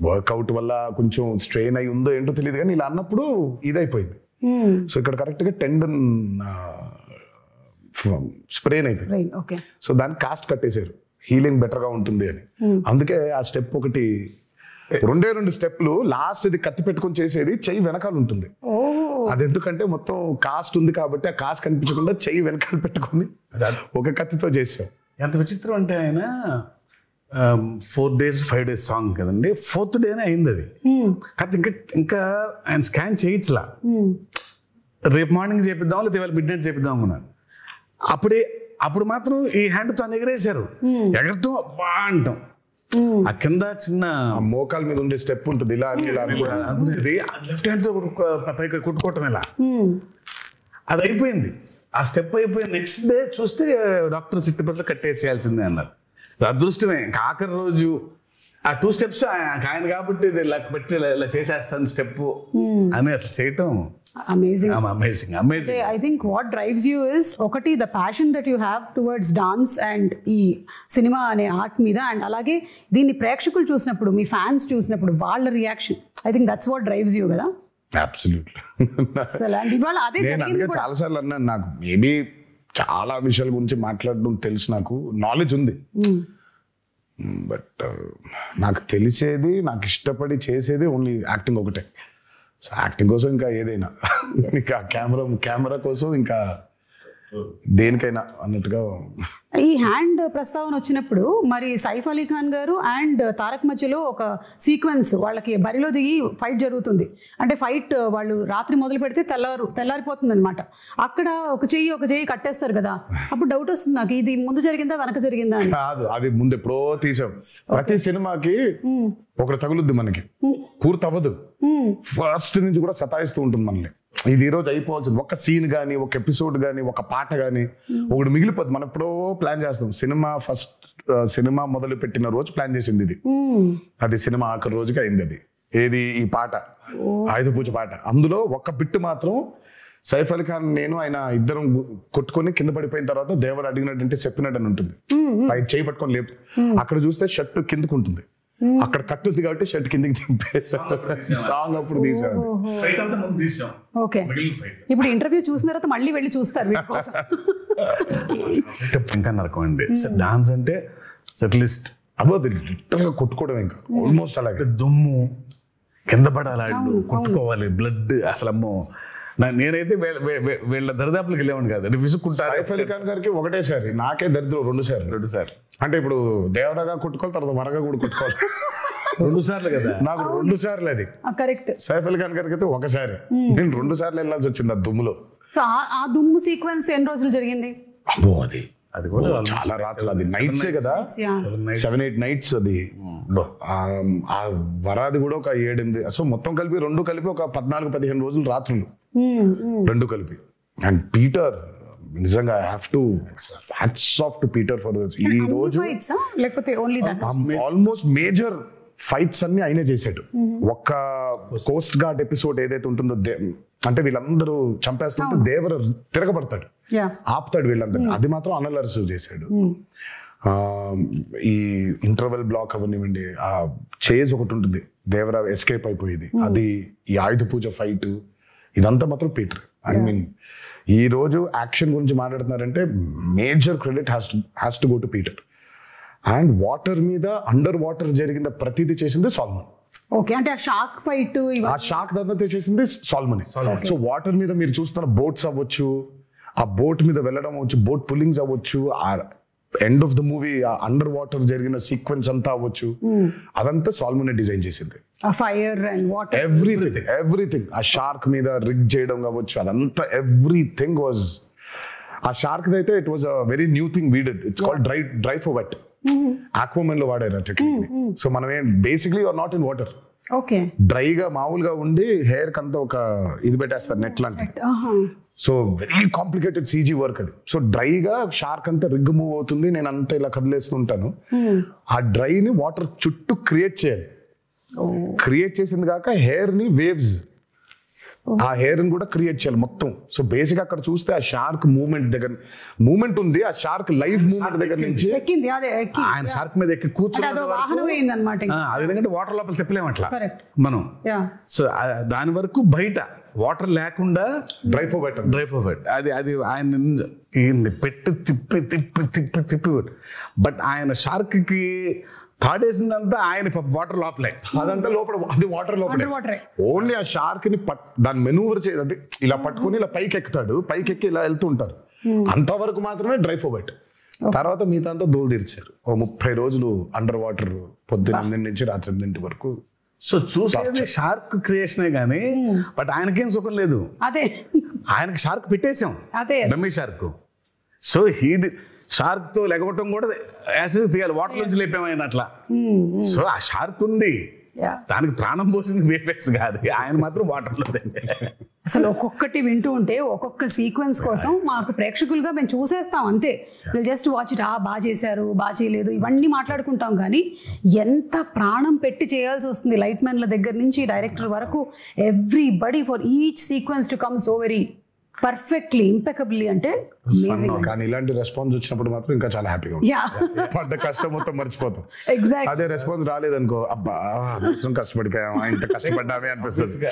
వర్కౌట్ వల్ల కొంచెం స్ట్రెయిన్ అయి ఉందో ఏంటో తెలియదు కానీ ఇలా అన్నప్పుడు ఇదైపోయింది. సో ఇక్కడ కరెక్ట్ గా టెండన్ స్ప్రెయిన్ అయిపోయింది. సో దాన్ని కాస్ట్ కట్టేశారు, హీలింగ్ బెటర్ గా ఉంటుంది అని. అందుకే ఆ స్టెప్ ఒకటి, రెండు స్టెప్లు, లాస్ట్ ఇది కత్తి పెట్టుకొని చేసేది చెయ్యి వెనకాల ఉంటుంది. అది ఎందుకంటే మొత్తం కాస్ట్ ఉంది కాబట్టి ఆ కాస్ట్ కనిపించకుండా చెయ్యి వెనకాల పెట్టుకొని ఒక కత్తితో చేసాం. ఎంత విచిత్రం అంటే ఆయన 4 days 5 days సాంగ్ కదండి, 4th డేనే అయింది అది. కాదు ఇంకా ఆయన స్కాన్ చేయించలా, రేపు మార్నింగ్ చేపిద్దాం లేదా ఇవాళ మిడ్ నైట్ చేపిద్దాం అనుకున్నాను. అప్పుడు మాత్రం ఈ హ్యాండ్ తో ఎగరేశారు, ఎగరటం బా అంటాం. ఆ కింద చిన్న మోకాల మీద ఉండే స్టెప్ ఉంటుంది, ఇలా అనుకునేది లెఫ్ట్ హ్యాండ్ తో పైకి కుట్టుకోవటం ఇలా, అది అయిపోయింది. ఆ స్టెప్ అయిపోయి నెక్స్ట్ డే చూస్తే డాక్టర్ చిట్టుపట్ల కట్టేసేయాల్సిందే అన్నారు. అదృష్టమే, ఆఖరి రోజు ఆ 2 steps ఆయన కాబట్టి ఇలా పెట్టి ఇలా చేసేస్తాను స్టెప్ అని అసలు చేయటం amazing. I think what drives you is ఒకటి the passion that you have towards dance and ఈ సినిమా అనే ఆర్ట్ మీద, అండ్ అలాగే దీన్ని ప్రేక్షకులు చూసినప్పుడు, మీ ఫ్యాన్స్ చూసినప్పుడు వాళ్ళ reaction, I think that's what drives you కదా. చాలా సార్లు అన్నాను, నాకు మేబీ చాలా విషయాల గురించి మాట్లాడడం తెలుసు, నాకు నాలెడ్జ్ ఉంది, బట్ నాకు తెలిసేది, నాకు ఇష్టపడి చేసేది ఓన్లీ యాక్టింగ్ ఒకటే. సో యాక్టింగ్ కోసం ఇంకా ఏదైనా, ఇంకా కెమెరా కోసం ఇంకా దేనికైనా అన్నట్టుగా. ఈ హ్యాండ్ ప్రస్తావన వచ్చినప్పుడు మరి సైఫ్ అలీ ఖాన్ గారు అండ్ తారక్ మధ్యలో ఒక సీక్వెన్స్, వాళ్ళకి బరిలో దిగి ఫైట్ జరుగుతుంది. అంటే ఫైట్ వాళ్ళు రాత్రి మొదలు పెడితే తెల్లారిపోతుంది అనమాట. అక్కడ ఒక చెయ్యి కట్టేస్తారు కదా, అప్పుడు డౌట్ వస్తుంది నాకు, ఇది ముందు జరిగిందా వెనక జరిగిందా అని. కాదు, అది ముందు ఎప్పుడో తీసాం. ప్రతి సినిమాకి ఒకటి తగులుద్ది, మనకి పూర్తి అవ్వదు, ఫస్ట్ నుంచి కూడా సతాయిస్తూ ఉంటుంది మనల్ని. ఇది ఈ రోజు అయిపోవాల్సింది, ఒక సీన్ కానీ, ఒక ఎపిసోడ్ కానీ, ఒక పాట కానీ ఒకటి మిగిలిపోద్ది. మనం ఎప్పుడో ప్లాన్ చేస్తాం. సినిమా మొదలు పెట్టిన రోజు ప్లాన్ చేసింది ఇది, అది సినిమా ఆఖరి రోజుకి అయింది. అది ఏది, ఈ పాట, ఆయుధ పూజ పాట. అందులో ఒక బిట్టు మాత్రం సైఫ్ అలీ ఖాన్ నేను ఆయన ఇద్దరం కొట్టుకొని కింద పడిపోయిన తర్వాత దేవుడు అడిగినట్టు చెప్పినట్టు అని ఉంటుంది, పై చేయి పట్టుకొని లేపు. అక్కడ చూస్తే షర్ట్ కిందకు ఉంటుంది, అక్కడ కట్టుంది కాబట్టి షర్ట్ కిందకి దింపే సాంగ్ అప్పుడు తీసాను. ఇప్పుడు ఇంటర్వ్యూ చూసిన తర్వాత మళ్ళీ వెళ్ళి చూస్తారు. ఇంకా నరకం అండి డాన్స్ అంటే, అట్లీస్ట్ లిటరల్ గా కొట్టుకోవడం, ఇంకా ఆల్మోస్ట్ అలాగే దుమ్ము కింద పడాలి, కొట్టుకోవాలి, బ్లడ్, అసలు అమ్మో. నేనైతే వీళ్ళ దరిదాపులకు వెళ్ళేవాడు కాదు, విసుక్కుంటారు. సైఫ్ అలీ ఖాన్ గారికి ఒకటేసారి, నాకే దరిద్రం 2 సార్లు. అంటే ఇప్పుడు దేవరగా కొట్టుకోవాలి, తర్వాత వరగా కూడా కొట్టుకోవాలి 2 సార్లు కదా, నాకు 2 సార్లు అది కరెక్ట్. సైఫ్ అలీ ఖాన్ గారికి అయితే ఒకసారి, నేను 2 సార్లు వెళ్ళాల్సి వచ్చింది ఆ దుమ్ములో. సో ఆ దుమ్ము సీక్వెన్స్ ఎన్ని రోజులు జరిగింది? అబ్బో అది కూడా చాలా రాత్రులు, అది నైట్సే కదా, 7-8 nights అది. ఆ వరాది కూడా ఒక 7-8, సో మొత్తం కలిపి 2 కలిపి ఒక 14-15 రోజులు రాత్రులు, 2 కలిపి. అండ్ పీటర్ నిజంగా I have to hats off to Peter for this. ఈ రోజు ఆల్మోస్ట్ మేజర్ ఫైట్స్ అన్ని ఆయనే చేశాడు. ఒక్క కోస్ట్ గార్డ్ ఎపిసోడ్ ఏదైతే ఉంటుందో, అంటే వీళ్ళందరూ చంపేస్తుంటే దేవర తిరగబడతాడు, ఆపుతాడు వీళ్ళందరూ, అది మాత్రం అనిల్ అరసు చేశాడు. ఈ ఇంటర్వెల్ బ్లాక్ అవనివ్వండి, ఆ చేజ్ ఒకటి ఉంటుంది, దేవర ఎస్కేప్ అయిపోయేది, అది, ఈ ఆయుధ పూజ ఫైట్, ఇదంతా మాత్రం పీటర్. ఐ మీన్ ఈ రోజు యాక్షన్ గురించి మాట్లాడుతున్నారంటే major credit has to go to Peter. And water మీద, అండర్ వాటర్ జరిగిన ప్రతిదీ చేసింది సాల్మన్. ఓకే, అంటే ఆ షార్క్ ఫైట్, ఆ షార్క్ దంతా చేసింది సాల్మన్. సో వాటర్ మీద మీరు చూస్తున్న బోట్స్ అవ్వచ్చు, ఆ బోట్ మీద వెళ్ళడం అవ్వచ్చు, బోట్ పుల్లింగ్స్ అవ్వచ్చు, ఆ end of the movie under water జరిగిన సీక్వెన్స్ అంతా అవ్వచ్చు, అదంతా సాల్మన్ డిజైన్ చేసింది. Fire and water, everything. ఆ షార్క్ మీద రిగ్ చేయడం కావచ్చు, అదంతా ఎవ్రీథింగ్ వాజ్. ఆ షార్క్ అయితే it was a very new thing we did. It's called dry for wet. Aquaman లో వాడారు టెక్నిక్. సో మనం basically are not in water, డ్రైగా మామూలుగా ఉండి హెయిర్ కంతా ఒక ఇది పెట్టేస్తారు, నెట్ లాంటి. So very complicated CG work అది. సో డ్రైగా షార్క్ అంతా రిగ్ మూవ్ అవుతుంది, నేను అంతా ఇలా కదిలేస్తుంటాను. ఆ డ్రైని వాటర్ చుట్టూ క్రియేట్ చేయాలి. క్రియేట్ చేసింది కాక హెయిర్ ని వేవ్స్, ఆ హెయిర్ ని కూడా క్రియేట్ చేయాలి మొత్తం. సో బేసిక్ అక్కడ చూస్తే ఆ షార్క్ మూమెంట్ ఉంది, ఆ షార్క్ లైవ్ మూమెంట్ దగ్గర నుంచి ఆయన షార్క్ మీద ఎక్కి కూర్చొని అది ఎందుకంటే వాటర్ లోపల తిప్పలేము అట్లా మనం. సో దాని వరకు బయట వాటర్ లేకుండా డ్రై ఫోర్వెట్ అది ఆయన పెట్టి తిప్పి బట్ ఆయన షార్క్ కి తాడేసిందంతా ఆయన వాటర్ లోపలే, అదంతా లోపల, అది వాటర్ లోపలే. ఓన్లీ ఆ షార్క్ ని దాన్ని మెనూవర్ చేయాలి, ఇలా పట్టుకుని ఇలా పైకి ఎక్కుతాడు, పైకి ఎక్కి ఇలా వెళ్తూ ఉంటారు. అంతవరకు మాత్రమే డ్రై ఫోర్వెట్. తర్వాత మిగతా అంతా దోలు తీర్చారు. 30 రోజులు అండర్ వాటర్, పొద్దున్న 8 నుంచి రాత్రి 8 వరకు. సో చూసేది షార్క్ క్రియేషనే గానీ బట్ ఆయనకేం సుఖం లేదు. అదే ఆయనకి షార్క్ పెట్టేసాం, డమ్మీ షార్క్. సో షార్క్ తో లెగవటం కూడా యాసిడ్ తీయాలి, వాటర్ నుంచి లేపాము ఆయన అట్లా. సో ఆ షార్క్ ఉంది, దానికి ప్రాణం పోసింది వేపెక్స్ కాదు, ఆయన మాత్రం వాటర్లో. అసలు ఒక్కొక్కటి వింటూ ఉంటే ఒక్కొక్క సీక్వెన్స్ కోసం మాకు ప్రేక్షకులుగా మేము చూసేస్తాం అంతే. జస్ట్ వాచ్ ఇట్, బాగా చేశారు, బాగా చేయలేదు, ఇవన్నీ మాట్లాడుకుంటాం. కానీ ఎంత ప్రాణం పెట్టి చేయాల్సి వస్తుంది లైట్ మ్యాన్ల దగ్గర నుంచి డైరెక్టర్ వరకు, everybody for each sequence to come so very perfectly impeccably. అంటే కానీ ఇలాంటి రెస్పాన్స్ వచ్చినప్పుడు మాత్రం ఇంకా చాలా హ్యాపీగా ఉంటుంది. పడ్డ కష్టం మొత్తం మర్చిపోతాం. అదే రెస్పాన్స్ రాలేదనుకో, అబ్బా కష్టపడిపోయామా, ఇంత కష్టపడ్డామే అనిపిస్తుంది.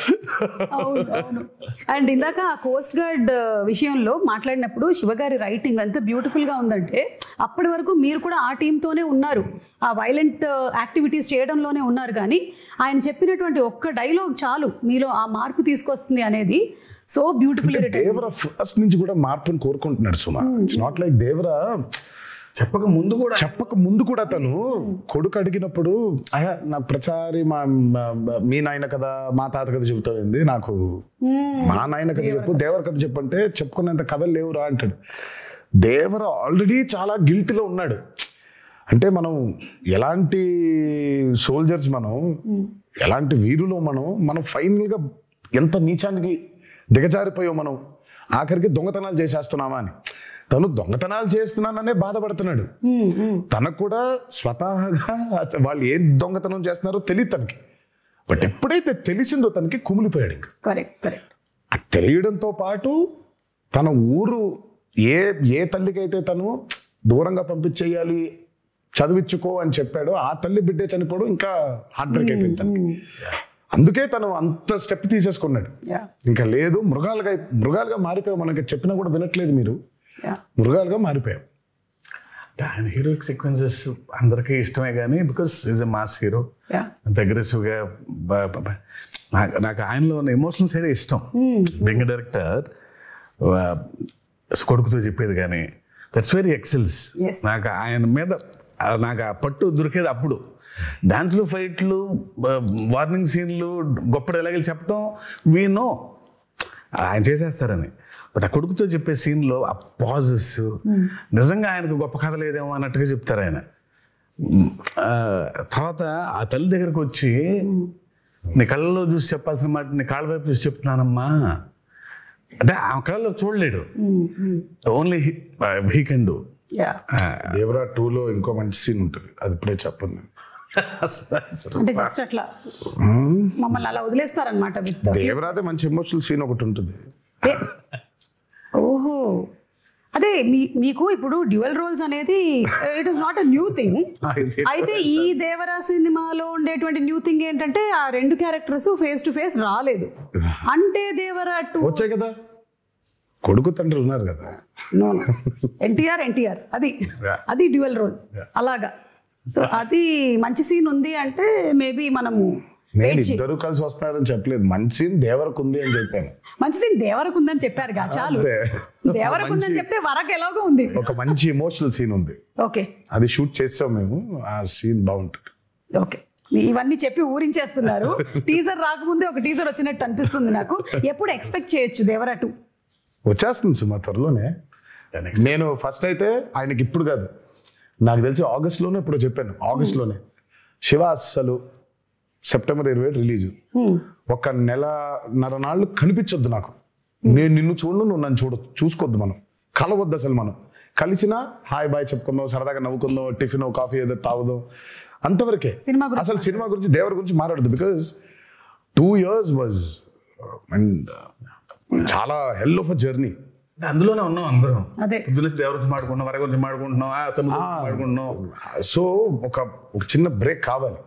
అండ్ ఇందాక కోస్ట్ గార్డ్ విషయంలో మాట్లాడినప్పుడు శివగారి రైటింగ్ ఎంత బ్యూటిఫుల్ గా ఉందంటే, అప్పటి వరకు మీరు కూడా ఆ టీంతోనే ఉన్నారు, ఆ వైలెంట్ యాక్టివిటీస్ చేయడంలోనే ఉన్నారు. కానీ ఆయన చెప్పినటువంటి ఒక్క డైలాగ్ చాలు మీలో ఆ మార్పు తీసుకొస్తుంది అనేది సో బ్యూటిఫుల్. దేవరా ఫస్ట్ నుంచి కూడా మార్పుని కోరుకుంటున్నాడు సుమా. ఇట్స్ నాట్ లైక్ దేవరా చెప్పక ముందు కూడా తను కొడుకు అడిగినప్పుడు, నాకు ప్రచారి మీ నాయన కదా మా తాత కథ చెబుతుంది, నాకు మా నాయన కథ చెప్పు, దేవర కథ చెప్పంటే చెప్పుకునేంత కథలు లేవురా అంటాడు. దేవర ఆల్రెడీ చాలా గిల్టీలో ఉన్నాడు. అంటే మనం ఎలాంటి సోల్జర్స్, మనం ఎలాంటి వీరులో మనం ఫైనల్గా ఎంత నీచానికి దిగజారిపోయాం మనం, ఆఖరికి దొంగతనాలు చేసేస్తున్నామా అని. తను దొంగతనాలు చేస్తున్నాననే బాధపడుతున్నాడు. తనకు కూడా స్వతహాగా వాళ్ళు ఏం దొంగతనం చేస్తున్నారో తెలియదు తనకి. బట్ ఎప్పుడైతే తెలిసిందో తనకి కుమిలిపోయాడు. ఇంకా అది తెలియడంతో పాటు తన ఊరు ఏ తల్లికైతే తను దూరంగా పంపించేయాలి, చదివించుకో అని చెప్పాడో ఆ తల్లి బిడ్డే చనిపోవడం ఇంకా హార్ట్ బ్రేక్ అయిపోయింది తనకి. అందుకే తను అంత స్టెప్ తీసేసుకున్నాడు. ఇంకా లేదు, మృగాలుగా మారిపోయావు, మనకి చెప్పినా కూడా వినట్లేదు మీరు, మృగాలుగా మారిపోయావు. ఆయన హీరోయిక్ సీక్వెన్సెస్ అందరికీ ఇష్టమే కానీ because is a mass hero, అంత అగ్రెసివ్గా. నాకు ఆయనలో ఉన్న ఎమోషనల్ సైడ్ ఇష్టం. బీయింగ్ డైరెక్టర్ కొడుకుతో చెప్పేది కానీ దట్స్ వెరీ ఎక్సెల్స్. నాకు ఆయన మీద నాకు ఆ పట్టు దొరికేది అప్పుడు. డాన్స్లు, ఫైట్లు, వార్నింగ్ సీన్లు, గొప్ప డైలాగులు చెప్పడం వీ నో ఆయన చేసేస్తారని. బట్ ఆ కొడుకుతో చెప్పే సీన్లో ఆ పాజెస్ నిజంగా ఆయనకు గొప్ప కథ లేదేమో అన్నట్టుగా చెప్తారు ఆయన. తర్వాత ఆ తల్లి దగ్గరకు వచ్చి, నీ కళ్ళలో చూసి చెప్పాల్సిన మాట నీ కాళ్ళ వైపు చూసి చెప్తున్నానమ్మా అంటే ఆ కళ్ళలో చూడలేడు, only he can do. Devara 2లో ఇంకో మంచి సీన్ ఉంటుంది, అది ఇప్పుడే చెప్పండి. అంటే జస్ట్ అట్లా మమ్మల్ని అలా వదిలేస్తారనమాట. దేవరాదే మంచి ఎమోషనల్ సీన్ ఒకటి ఉంటుంది. ఓహో, అదే మీకు ఇప్పుడు డ్యూయల్ రోల్స్ అనేది it is not a new thing. అయితే ఈ దేవరా సినిమాలో ఉండేటువంటి న్యూ థింగ్ ఏంటంటే ఆ 2 క్యారెక్టర్స్ ఫేస్ టు ఫేస్ రాలేదు. అంటే దేవరా 2 వచ్చాయి కదా, కొడుకు తండ్రి ఉన్నారు కదా. నో ఎన్టీఆర్ అది డ్యూయల్ రోల్ అలాగా. సో అది మంచి సీన్ ఉంది అంటే మేబీ మనము నేను ఇద్దరు కలిసి వస్తారని చెప్పలేదు, మంచి సీన్ దేవరకు ఉంది అని చెప్పాను. మంచి సీన్ దేవరకు ఉందని చెప్పారు కదా, చాలు. దేవరకు ఉందని చెప్తే వరకు ఎలాగో ఉంది, ఒక మంచి ఎమోషనల్ సీన్ ఉంది. ఓకే, అది షూట్ చేసాం మేము, ఆ సీన్ బాగుంటుంది. ఓకే, ఇవన్నీ చెప్పి ఊరించేస్తున్నారు. టీజర్ రాకముందే ఒక టీజర్ వచ్చినట్టు అనిపిస్తుంది నాకు. ఎప్పుడు ఎక్స్పెక్ట్ చేయొచ్చు దేవరా 2? వచ్చేస్తుంది సుమా త్వరలోనే. నేను ఫస్ట్ అయితే ఆయనకి ఇప్పుడు కాదు, నాకు తెలిసి ఆగస్ట్లోనే ఇప్పుడు చెప్పాను, ఆగస్ట్లోనే. శివ అస్సలు సెప్టెంబర్ 27 రిలీజ్, 1.5 నెలలు కనిపించొద్దు నాకు. నేను నిన్ను చూడను, నువ్వు నన్ను చూసుకోవద్దు, మనం కలవద్దు అసలు. మనం కలిసినా హాయ్ బాయ్ చెప్పుకుందాం, సరదాగా నవ్వుకుందాం, టిఫిన్ కాఫీ ఏదో తాగుదాం, అంతవరకే. అసలు సినిమా గురించి దేవర గురించి మాట్లాడదు. బికాజ్ 2 years వాజ్ అండ్ చాలా హెల్ ఆఫ్ అ జర్నీ. అందులోనే ఉన్నాం అందరం. పొద్దున్న దేవర గురించి మాడుకుంటున్నాం, వర గురించి మాడుకుంటున్నాం, మాడుకుంటున్నాం. సో ఒక చిన్న బ్రేక్ కావాలి.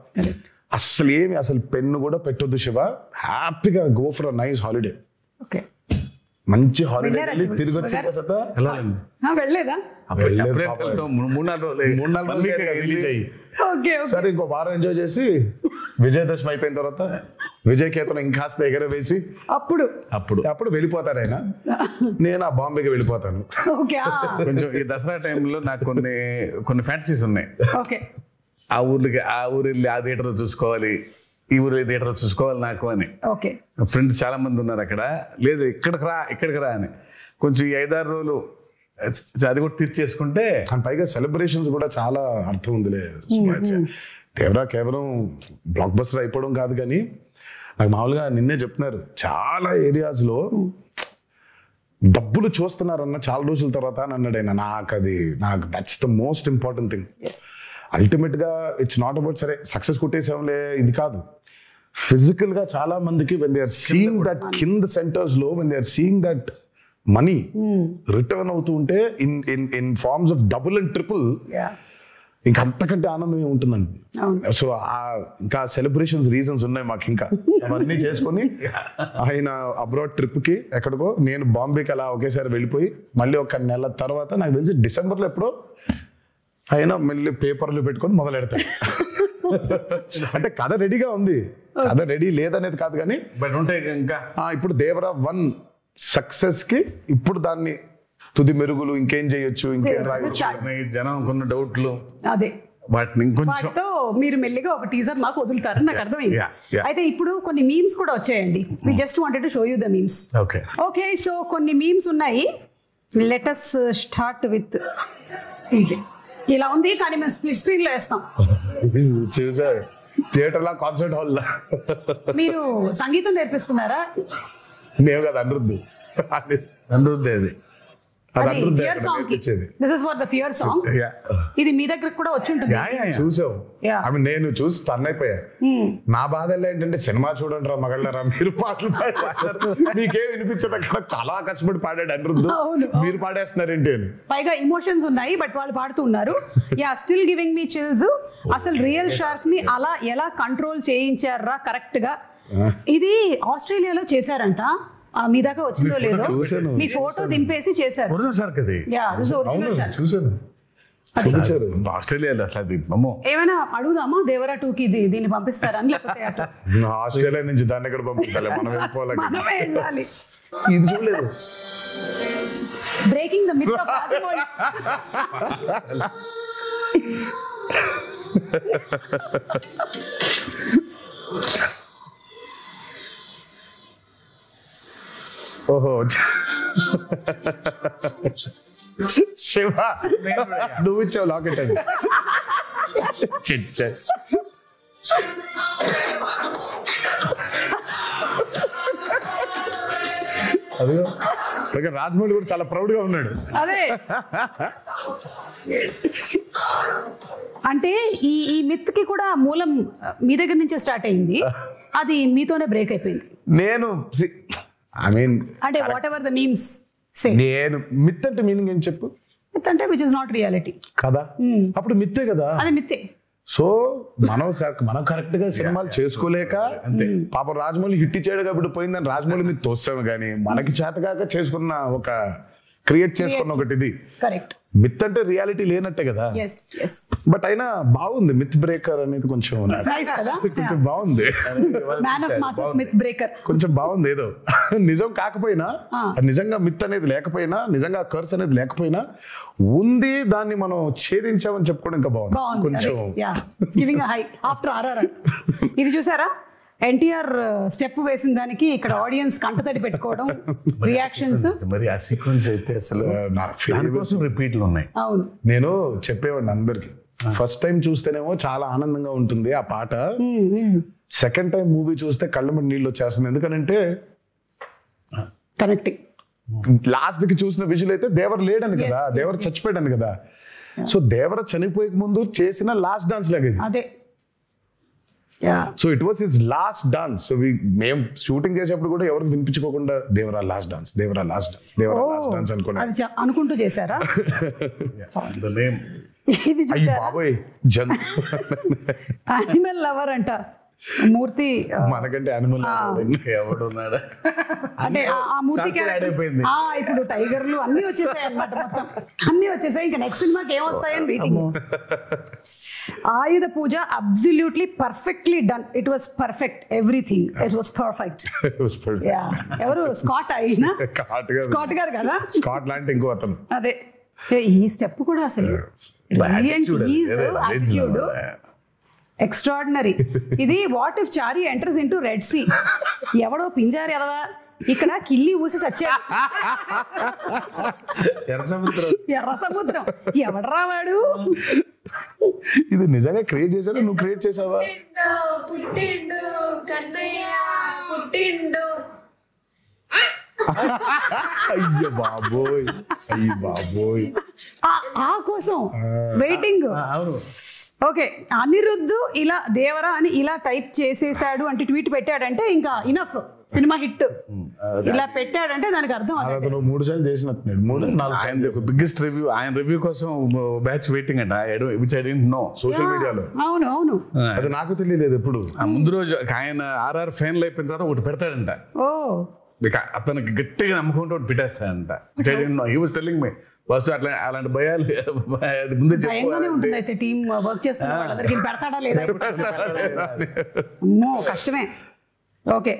అసలు పెన్ను కూడా పెట్టొద్దు శివ, హ్యాపీగా go for a nice holiday. మంచి హాలిడే తిరిగి వచ్చిన తర్వాత వెళ్ళలేదా? సరే ఇంకో వారం ఎంజాయ్ చేసి విజయదశమి అయిపోయిన తర్వాత విజయ్ కేతనం ఇంకాస్త ఎగర వేసి అప్పుడు వెళ్ళిపోతారు ఆయన. నేను ఆ బాంబేకి వెళ్ళిపోతాను. కొంచెం ఈ దసరా టైంలో నాకు కొన్ని ఫ్యాంటసీస్ ఉన్నాయి. ఆ ఊరు వెళ్ళి ఆ థియేటర్ చూసుకోవాలి, ఈ ఊరు థియేటర్ చూసుకోవాలి నాకు అని. ఫ్రెండ్స్ చాలా మంది ఉన్నారు అక్కడ. లేదు ఇక్కడికి రా అని కొంచెం ఈ 5-6 రోజులు అది కూడా తీర్చేసుకుంటే. పైగా సెలబ్రేషన్స్ కూడా చాలా అర్థం ఉందిలే. దేవరా కేవలం బ్లాక్ బస్టర్ అయిపోవడం కాదు, కానీ నాకు మామూలుగా నిన్నే చెప్తున్నారు చాలా ఏరియాస్లో డబ్బులు చూస్తున్నారన్న చాలా రోజుల తర్వాత అని అన్నాడు ఆయన. నాకు that's the most important thing. Ultimate గా ఇట్స్ నాట్ అబౌట్ సరే సక్సెస్ కొట్టేసాంలే, ఇది కాదు. ఫిజికల్ గా చాలా మందికి when they are seeing that కింద సెంటర్స్ లో when they are seeing that money return అవుతూ ఉంటే in forms of double and triple, ఇంకా అంతకంటే ఆనందమే ఉంటుందండి. సో ఇంకా సెలబ్రేషన్స్ రీజన్స్ ఉన్నాయి మాకు. ఇంకా అవన్నీ చేసుకొని ఆయన అబ్రాడ్ ట్రిప్ కి ఎక్కడికో, నేను బాంబేకి అలా ఒకేసారి వెళ్ళిపోయి మళ్ళీ 1 నెల తర్వాత నాకు తెలిసి డిసెంబర్లో ఎప్పుడో అయినా మళ్ళీ పేపర్లు పెట్టుకొని మొదలెడతాడు. అంటే కథ రెడీగా ఉంది, కథ రెడీ లేదనేది కాదు, కానీ ఇంకా ఇప్పుడు దేవరా 1 సక్సెస్ కి ఇప్పుడు దాన్ని తుది మెరుగులు ఇంకేం చేయొచ్చు, ఇంకేం రాయొచ్చు, జనం కొన్ని డౌట్లు, అదే వాటిని కొంచెం మీరు మెల్లిగా ఒక టీజర్ మాకు వదులుతారని నాకు అర్థమైంది. అయితే ఇప్పుడు కొన్ని మీమ్స్ కూడా వచ్చాయండి. We just wanted to show you the memes. Okay, so కొన్ని మీమ్స్ ఉన్నాయి. లెట్ us స్టార్ట్ విత్ ఇది. ఇలా ఉంది, కానీ మేము స్ప్లిట్ స్క్రీన్ లో వేస్తాం. థియేటర్ లా, కాన్సర్ట్ హాల్ లా. మీరు సంగీతం నేర్పిస్తున్నారా? మేము కదా అనిరుద్ధ్ ఫియర్ సాంగ్ కి. This is for the fear song. ఇది మీ దగ్గర కూడా వచ్చి ఉంటుంది. చూసావు? నేను చూసి టర్న్ అయిపోయా. నా బాధ ఏంటంటే సినిమా చూడండి రా మగళ్ళరా, మీరు పాటలు పాడేస్తారు, మీకేం వినిపించదు. అక్కడ చాలా కష్టపడి పాడాడు అనిరుద్ధ్, మీరు పాడేస్తున్నారేంటి అని. పైగా ఇమోషన్స్ ఉన్నాయి, బట్ వాళ్ళు పాడుతూ ఉన్నారు. Still giving me chills. అసలు రియల్ షార్క్ ని అలా ఎలా కంట్రోల్ చేయించారా కరెక్ట్ గా? ఇది ఆస్ట్రేలియాలో చేశారంట. మీ దాకా వచ్చిందో లేదో, మీ ఫోటో దింపేసి చేశారు. ఆస్ట్రేలియాలో ఏమైనా అడుగుదామా దేవరా 2 కి దీన్ని పంపిస్తారని? లేకపోతే ఆస్ట్రేలియా నుంచి దాన్ని ఎక్కడ పంపిస్తాలి, మనమే వెళ్ళాలి. ఇది చూడలేదు. Breaking the myth of Rajamouli. ఓహో శివ, నువ్వు ఇచ్చావు లాకెట్ అది. అదిగో రాజమౌళి కూడా చాలా ప్రౌడ్ గా ఉన్నాడు. అదే అంటే ఈ మిత్ కి కూడా మూలం మీ దగ్గర నుంచే స్టార్ట్ అయింది, అది మీతోనే బ్రేక్ అయిపోయింది. నేను అంటే వాట్ ఎవర్ ద మీమ్స్ సే, నేను మిత్ అంటే మీనింగ్ ఏం చెప్పు? మిత్ అంటే విచ్ ఇస్ నాట్ రియాలిటీ కదా, అప్పుడు మిత్తే కదా. అది మిత్తే. సో మనం కరెక్ట్ గా సినిమాలు చేసుకోలేక పాపం రాజమౌళి హిట్ ఇచ్చాడు కాబట్టి పోయిందని రాజమౌళి మీద తోస్తాము, కానీ మనకి చేతగాక చేసుకున్న ఒక క్రియేట్ చేసుకున్న ఒకటి ఇది. కరెక్ట్. మిత్ అంటే రియాలిటీ లేనట్టే కదా. బట్ అయినా బాగుంది మిత్ బ్రేకర్ అనేది, కొంచెం బాగుంది. కొంచెం బాగుంది. ఏదో నిజం కాకపోయినా, నిజంగా మిత్ అనేది లేకపోయినా, నిజంగా కర్స్ అనేది లేకపోయినా ఉంది, దాన్ని మనం ఛేదించామని చెప్పుకోవడం ఇంకా బాగుంది కొంచెం. ఇది చూసారా, ఎన్టీఆర్ స్టెప్ వేసిన దానికి ఇక్కడ ఆడియన్స్ కంటతడి పెట్టుకోవడం, రియాక్షన్స్. మరి ఆ సీక్వెన్స్ అయితే అసలు దానికోసం రిపీట్లు ఉన్నాయి. అవును, నేను చెప్పేవాడిని అందరికి, ఫస్ట్ టైం చూస్తేనేమో చాలా ఆనందంగా ఉంటుంది ఆ పాట, సెకండ్ టైం మూవీ చూస్తే కళ్ళ మీద నీళ్ళు వచ్చేస్తుంది. ఎందుకంటే కనెక్టింగ్ లాస్ట్ కి చూసిన విజువల్ అయితే దేవర లేడని కదా, దేవర చచ్చిపోయాడని కదా. సో దేవర చనిపోయే ముందు చేసిన లాస్ట్ డాన్స్ లాగా ఇది. అదే. So it was his last dance. So మేము షూటింగ్ చేసేప్పుడు కూడా ఎవరికి వినిపించుకోకుండా Devara last dance, Devara last dance, Devara last dance అనుకుంటూ చేశారా? ఇది బాబోయ్ యానిమల్ లవర్ అంట మూర్తి. మనకంటే యానిమల్ ఎవడున్నాడా అంటే ఆ మూర్తి ఇప్పుడు టైగర్లు అన్ని వచ్చేసాయి అన్నమాట, మొత్తం అన్ని వచ్చేసాయి. ఇంకా నెక్స్ట్ సినిమాకి ఏమొస్తాయని waiting. Ayudha Puja absolutely perfectly done. It was perfect, everything it was perfect. ఎవరు స్కాట్ అయినా స్కాట్ గారు కదా, స్కాట్ లాంటి ఇంకో అతను. అదే ఈ స్టెప్ కూడా అసలు ఎక్స్ట్రాడినరీ. ఇది what if Chari enters into Red Sea. ఎవడో పింజారు ఎదవా ఇక్కడ కిల్లి ఊసి సచ్చాడు. ఎర్ర సముద్రం ఎవడరా వాడు? ఇది నిజంగా క్రియేట్ చేశారా, నువ్వు క్రియేట్ చేసావా? అయ్యో బాబోయ్, అయ్యో బాబోయ్, ఆ కోసం వెయిటింగ్. ఓకే, అనిరుద్ధ్ ఇలా దేవరా అని ఇలా టైప్ చేసేసాడు అంటే, ట్వీట్ పెట్టాడంటే ఇంకా ఇనఫ్, సినిమా హిట్. ఇలా పెట్టాడంటే దానికి అర్థం అతను 3 సార్లు చేసినట్టున్నాడు, 3-4 సార్లు. బిగ్గెస్ట్ రివ్యూ, ఆయన రివ్యూ కోసం బ్యాచ్ వెయిటింగ్ అంట. Which I didn't know. Social మీడియాలో. అవును అవును, అది నాకు తెలియలేదు ఎప్పుడు. ముందు రోజు ఆయన ఆర్ఆర్ ఫైనల్ అయిపోయిన తర్వాత ఒకటి పెడతాడంట. ఓ అతనికి గట్టిగా నమ్ముకుంటూ ఒకటి పెట్టేస్తాడంట. He was telling me bus అట్లా అలాంటి భయాలు ముందే ఉంటుంది. అయితే టీమ్ వర్క్ చేస్తున్న వాళ్ళందరికీ పెడతాడా లేదా అమ్మో కష్టమే. Okay,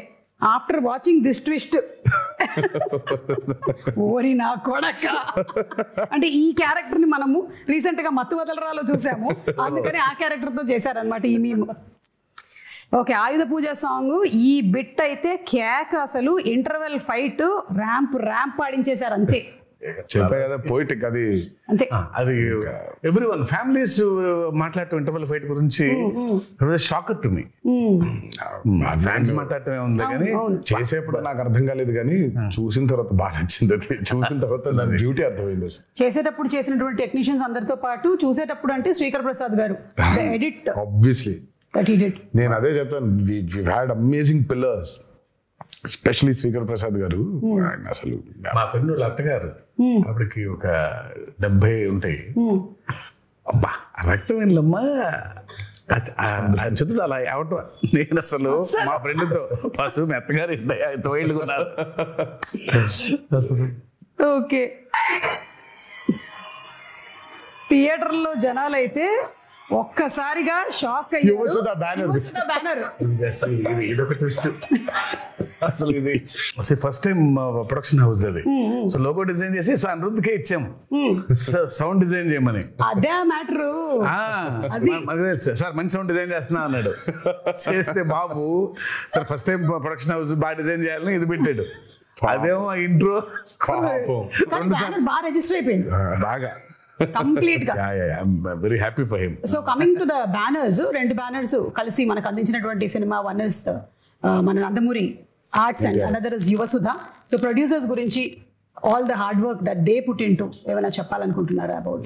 after watching this twist ఓరి నా కొడక అంటే ఈ క్యారెక్టర్ ని మనము రీసెంట్ గా మత్తు వదలరాలో చూసాము, అందుకని ఆ క్యారెక్టర్ తో చేశారనమాట ఈ మీమ్. ఓకే, ఆయుధ పూజ సాంగ్ ఈ బిట్ అయితే కేక్, అసలు ఇంటర్వెల్ ఫైట్ ర్యాంప్ పాడించేశారు అంతే. చెప్పా కదా పోయిటిక్ అది అంతే. అది ఎవ్రీవన్ ఫ్యామిలీస్ మాట్లాడటం ఇంటర్వెల్ ఫైట్ గురించి షాకర్ టు మీ. ఫ్యాన్స్ మాట్లాడటమే ఉంది కానీ చేసేప్పుడు నాకు అర్థం కాలేదు, కానీ చూసిన తర్వాత బాగా నచ్చింది. అది చూసిన తర్వాత దాని బ్యూటీ అర్థమైంది. చేసేటప్పుడు చేసినటువంటి టెక్నీషియన్స్ అందరితో పాటు చూసేటప్పుడు అంటే శ్రీకర్ ప్రసాద్ గారు edit obviously that he did. నేను అదే చెప్తాను, we've had amazing pillars, especially Srikar Prasad గారు. అసలు మా ఫ్రెండ్ వాళ్ళ అత్తగారు అప్పటికి ఒక 70 ఉంటాయి. అబ్బా రక్తం ఏంలమ్మా చదువు అలా అవటం. నేను అసలు మా ఫ్రెండ్తో ఫస్ట్ మీ అత్తగారు 9 ఏళ్ళు కొన్నారు. ఓకే, థియేటర్లో జనాలైతే ఒక్కసారిగా షాక్ అయ్యారు. ఇదొక ట్విస్ట్ అసలు. ఇది ఫస్ట్ టైం ప్రొడక్షన్ హౌస్ అది. సో లోగో డిజైన్ చేసి సో అనిరుద్ధ్కే ఇచ్చాము సౌండ్ డిజైన్ చేయమని. అదే మ్యాటర్. సార్ మంచి సౌండ్ డిజైన్ చేస్తున్నా అన్నాడు. చేస్తే బాబు sir first time production house బాగా డిజైన్ చేయాలని ఇది పెట్టాడు. అదేమో ఇంట్రో బాగా రిజిస్టర్ అయిపోయింది బాగా కంప్లీట్ గా. Very happy for him. So coming to the banners, 2 banners కలిసి మనకు అందించినటువంటి సినిమా. వన్ ఇస్ మన Nandamuri arts and another is Yuvasudha. So producers గురించి all the hard work that they put into ఏమైనా చెప్పాలనుకుంటున్నారా అబౌట్?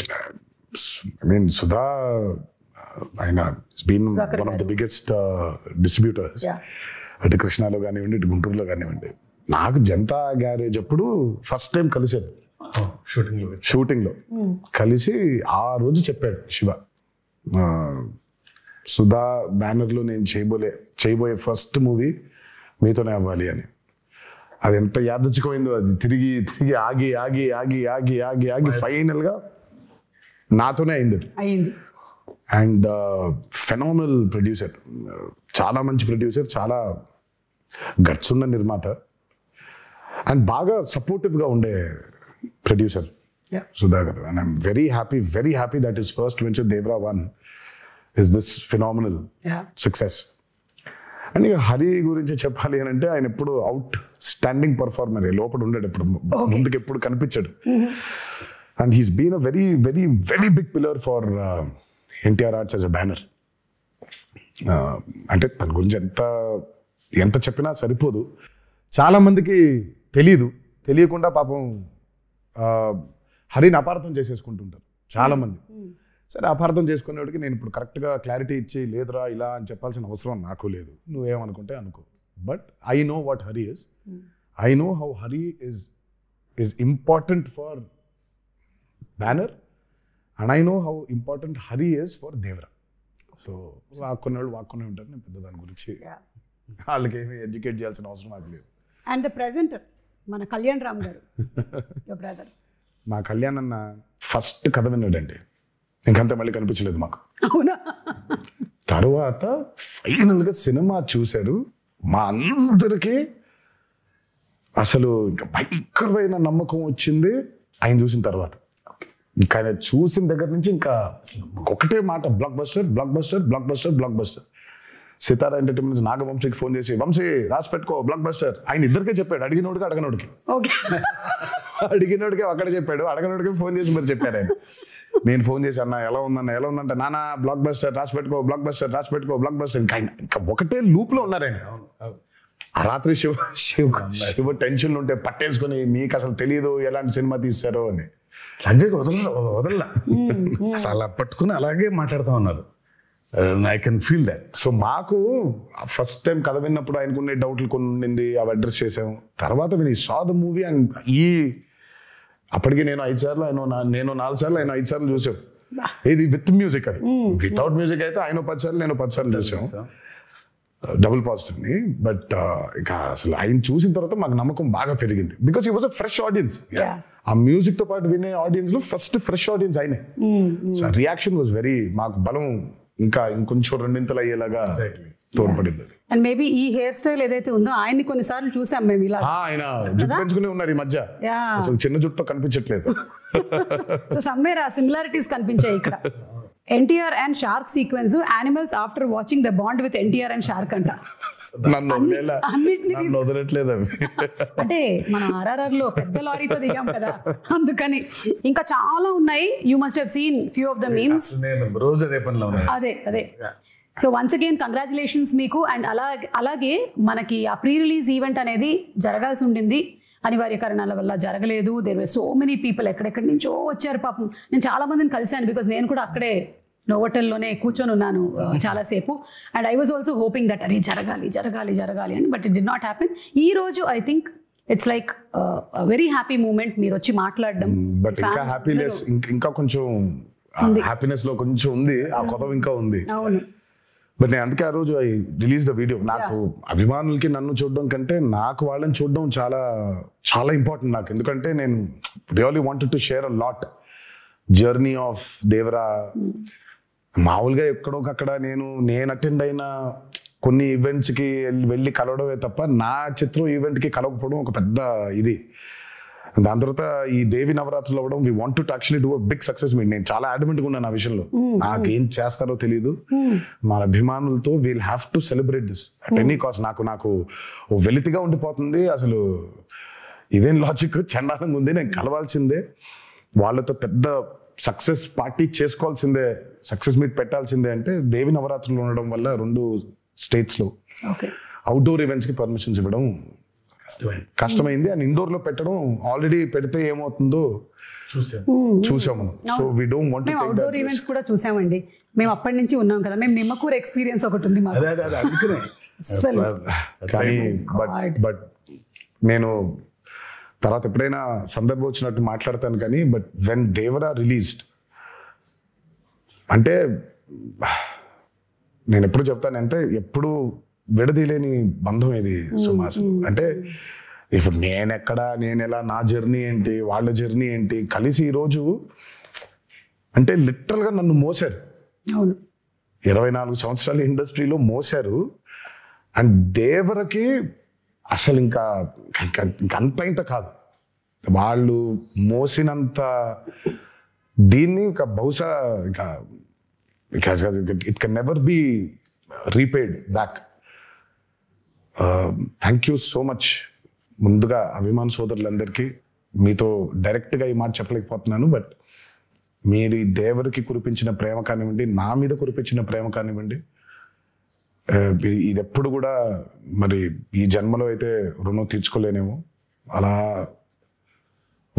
ఐ మీన్ సుధా ఆయన been one of the biggest distributors. అటు కృష్ణాలో కానివ్వండి, ఇటు గుంటూరులో కానివ్వండి. నాకు జనతా గ్యారేజ్ అప్పుడు ఫస్ట్ టైం కలిసాను షూటింగ్ లో కలిసి. ఆ రోజు చెప్పాడు శివ, సుధా బ్యానర్ లో నేను చేయబోయే ఫస్ట్ మూవీ మీతోనే అవ్వాలి అని. అది ఎంత యాదృచ్ఛికమైందో. అది తిరిగి ఆగి ఫైనల్ గా నాతోనే అయింది అది. అండ్ ఫెనామినల్ ప్రొడ్యూసర్, చాలా మంచి ప్రొడ్యూసర్, చాలా గట్స్ ఉన్న నిర్మాత, అండ్ బాగా సపోర్టివ్ గా ఉండే producer Sudhakar. And I'm very happy that his first venture Devara 1 is this phenomenal success. And ఇక హరి గురించి చెప్పాలి అని అంటే ఆయన ఎప్పుడు అవుట్ స్టాండింగ్ పర్ఫార్మర్, లోపల ఉండేది ఎప్పుడు, ముందుకు ఎప్పుడు కనిపించాడు. And he's been a very big pillar for NTR Arts as a banner. అంటే తన గురించి ఎంత చెప్పినా సరిపోదు. చాలా మందికి తెలీదు తెలియకుండా పాపం హరిని అపార్థం చేసేసుకుంటుంటారు చాలామంది. సరే అపార్థం చేసుకునేవాడికి నేను ఇప్పుడు కరెక్ట్గా క్లారిటీ ఇచ్చి లేదురా ఇలా అని చెప్పాల్సిన అవసరం నాకు లేదు, నువ్వేమనుకుంటే అనుకో. But I know what Hari is, I know how Hari is important for Banner and I know how important Hari is for Devara. So వాక్కునే ఉంటారు. నేను పెద్ద దాని గురించి వాళ్ళకి ఏమి ఎడ్యుకేట్ చేయాల్సిన అవసరం నాకు లేదు. అండ్ ద ప్రెజెంటర్ మన కళ్యాణ్ రామ్ గారు, యువర్ బ్రదర్. మా కళ్యాణ్ అన్న ఫస్ట్ కథ విన్నాడండి, ఇంకంతా మళ్ళీ కనిపించలేదు మాకు. అవునా? తర్వాత ఫైనల్గా సినిమా చూశారు. మా అందరికీ అసలు ఇంకా భయంకరమైన నమ్మకం వచ్చింది ఆయన చూసిన తర్వాత. ఇంకా ఆయన చూసిన దగ్గర నుంచి ఇంకా ఒకటే మాట, blockbuster blockbuster blockbuster blockbuster. Sithara entertainments నాగవంశీకి ఫోన్ చేసి వంశీ రాసి పెట్టుకో బ్లాక్ బస్టర్. ఆయన ఇద్దరికే చెప్పాడు, అడిగినోడికి అడగనోడికి. అడిగినోడికి అక్కడ చెప్పాడు, అడగనోడికి ఫోన్ చేసి మరి చెప్పారు ఆయన. నేను ఫోన్ చేసి అన్న ఎలా ఉందంటే నానా బ్లాక్ బస్టర్ రాసి పెట్టుకో బ్లాక్ బస్టర్ రాసి పెట్టుకో బ్లాక్ బస్టర్. ఇంకా ఒకటే లూప్ లో ఉన్నారు ఆయన. ఆ రాత్రి శివ టెన్షన్లు ఉంటే పట్టేసుకొని మీకు అసలు తెలియదు ఎలాంటి సినిమా తీశారో అని. వదలలా అసలు అలా పట్టుకుని అలాగే మాట్లాడుతూ ఉన్నారు. I can feel that. So మాకు ఫస్ట్ టైం కథ విన్నప్పుడు ఆయనకునే డౌట్లు కొన్ని ఉండింది, అవి అడ్రస్ చేసాం. తర్వాత విని సా ద మూవీ అండ్ అప్పటికి నేను 5 సార్లు, నేను 4 సార్లు, ఆయన 5 సార్లు చూసాం. ఇది విత్ మ్యూజిక్, అది వితౌట్ మ్యూజిక్ అయితే ఆయన 10 సార్లు నేను 10 సార్లు చూసాం డబుల్ పాజిటివ్ ని. బట్ ఇంకా అసలు ఆయన చూసిన తర్వాత మాకు నమ్మకం బాగా పెరిగింది. Because he was a fresh audience. ఆ మ్యూజిక్ తో పాటు వినే ఆడియన్స్ లో ఫస్ట్ ఫ్రెష్ ఆడియన్స్ ఆయనే. సో రియాక్షన్ వాజ్ వెరీ, మాకు బలం ఇంకా ఇంకొంచెం రెండింతలు అయ్యేలాగా తోడ్పడింది. అండ్ మేబీ ఈ హెయిర్ స్టైల్ ఏదైతే ఉందో ఆయన్ని కొన్నిసార్లు చూసాం మేము ఇలా. ఆయన జుట్టు పెంచుకునే ఉన్నారు ఈ మధ్య, అసలు చిన్న జుట్టు కనిపించట్లేదు. సో సమ్వేర్ ఆ సిమిలారిటీస్ కనిపించాయి ఇక్కడ. NTR and shark sequence, animals after watching the bond with NTR and shark అంట. నన్ను వదలట్లేదు అవి. అంటే మనం ఆర్ఆర్ఆర్ లో పెద్ద లారీతో దిగాం కదా, అందుకని. ఇంకా చాలా ఉన్నాయి. You must have seen few of the memes. రోజు అదే పనిలో అదే. సో వన్స్ అగైన్ కంగ్రాచులేషన్స్ మీకు. అండ్ అలాగే మనకి ఆ ప్రీ రిలీజ్ ఈవెంట్ అనేది జరగాల్సి ఉండింది, అనివార్య కారణాల వల్ల జరగలేదు. There were so many people, ఎక్కడెక్కడి నుంచో వచ్చారు పాపం. నేను చాలా మందిని కలిశాను, బికాజ్ నేను కూడా అక్కడే నోవోటెల్లోనే కూర్చొని ఉన్నాను చాలాసేపు. And I was also hoping that అరే జరగాలి అని. But it did not happen. ఈ రోజు I think it's like very happy moment మీరు వచ్చి మాట్లాడడం. బట్ ఇంకా హ్యాపీనెస్ ఇంకా కొంచెం హ్యాపీనెస్ లో కొంచెం ఉంది, ఆ కొత్త ఇంకా ఉంది. అవును. బట్ నేను అందుకే ఆ రోజు ఐ రిలీజ్ ద వీడియో. నాకు అభిమానులకి నన్ను చూడడం కంటే నాకు వాళ్ళని చూడడం చాలా చాలా ఇంపార్టెంట్ నాకు. ఎందుకంటే నేను really wanted to share a lot journey of Devara. మామూలుగా ఎక్కడోకక్కడ నేను అటెండ్ అయిన కొన్ని ఈవెంట్స్కి వెళ్ళి కలవడమే తప్ప నా చిత్రం ఈవెంట్కి కలవకపోవడం ఒక పెద్ద ఇది. దాని తర్వాత ఈ దేవి నవరాత్రులు అవ్వడం, we want to actually do a big success meet. నేను చాలా అడ్మెంట్గా ఉన్నాను ఆ విషయంలో. నాకేం చేస్తారో తెలియదు, మన అభిమానులతో we'll have to celebrate this at any cost. నాకు వెలితిగా ఉండిపోతుంది అసలు. ఇదేం లాజిక్, చండాలంగా ఉంది. నేను కలవాల్సిందే, వాళ్ళతో పెద్ద సక్సెస్ పార్టీ చేసుకోవాల్సిందే, సక్సెస్ మీట్ పెట్టాల్సిందే. అంటే దేవి నవరాత్రులు ఉండడం వల్ల 2 స్టేట్స్లో అవుట్డోర్ ఈవెంట్స్కి పర్మిషన్స్ ఇవ్వడం కష్టమైంది. అండ్ ఇండోర్ లో పెట్టడం, ఆల్రెడీ పెడితే ఏమవుతుందో చూసాం మనం. So we don't want to take that. Outdoor events కూడా చూసామండి మేము, అప్పటి నుంచి ఉన్నాం కదా. మేము నిమ్మకూరు ఎక్స్పీరియన్స్ ఒకటి ఉంది మాకు. కానీ బట్ నేను తర్వాత ఎప్పుడైనా సందర్భం వచ్చినట్టు మాట్లాడతాను కానీ, బట్ వెన్ దేవరా రిలీజ్డ్ అంటే నేను ఎప్పుడు చెప్తాను అంటే, ఎప్పుడు విడదీలేని బంధం ఇది సుమాసం. అంటే ఇప్పుడు నేను ఎలా, నా జర్నీ ఏంటి, వాళ్ళ జర్నీ ఏంటి, కలిసి ఈరోజు అంటే లిటరల్గా నన్ను మోసారు. 24 సంవత్సరాల ఇండస్ట్రీలో మోసారు. అండ్ దేవరకి అసలు ఇంకా ఇంత కాదు, వాళ్ళు మోసినంత దీన్ని ఇంకా బహుశా ఇంకా it can never be repaid back. Thank you so much. ముందుగా అభిమాన సోదరులందరికీ మీతో డైరెక్ట్గా ఈ మాట చెప్పలేకపోతున్నాను, బట్ మీరు ఈ దేవరికి కురిపించిన ప్రేమ కానివ్వండి, నా మీద కురిపించిన ప్రేమ కానివ్వండి, ఇది ఎప్పుడు కూడా మరి ఈ జన్మలో అయితే రుణం తీర్చుకోలేనేమో. అలా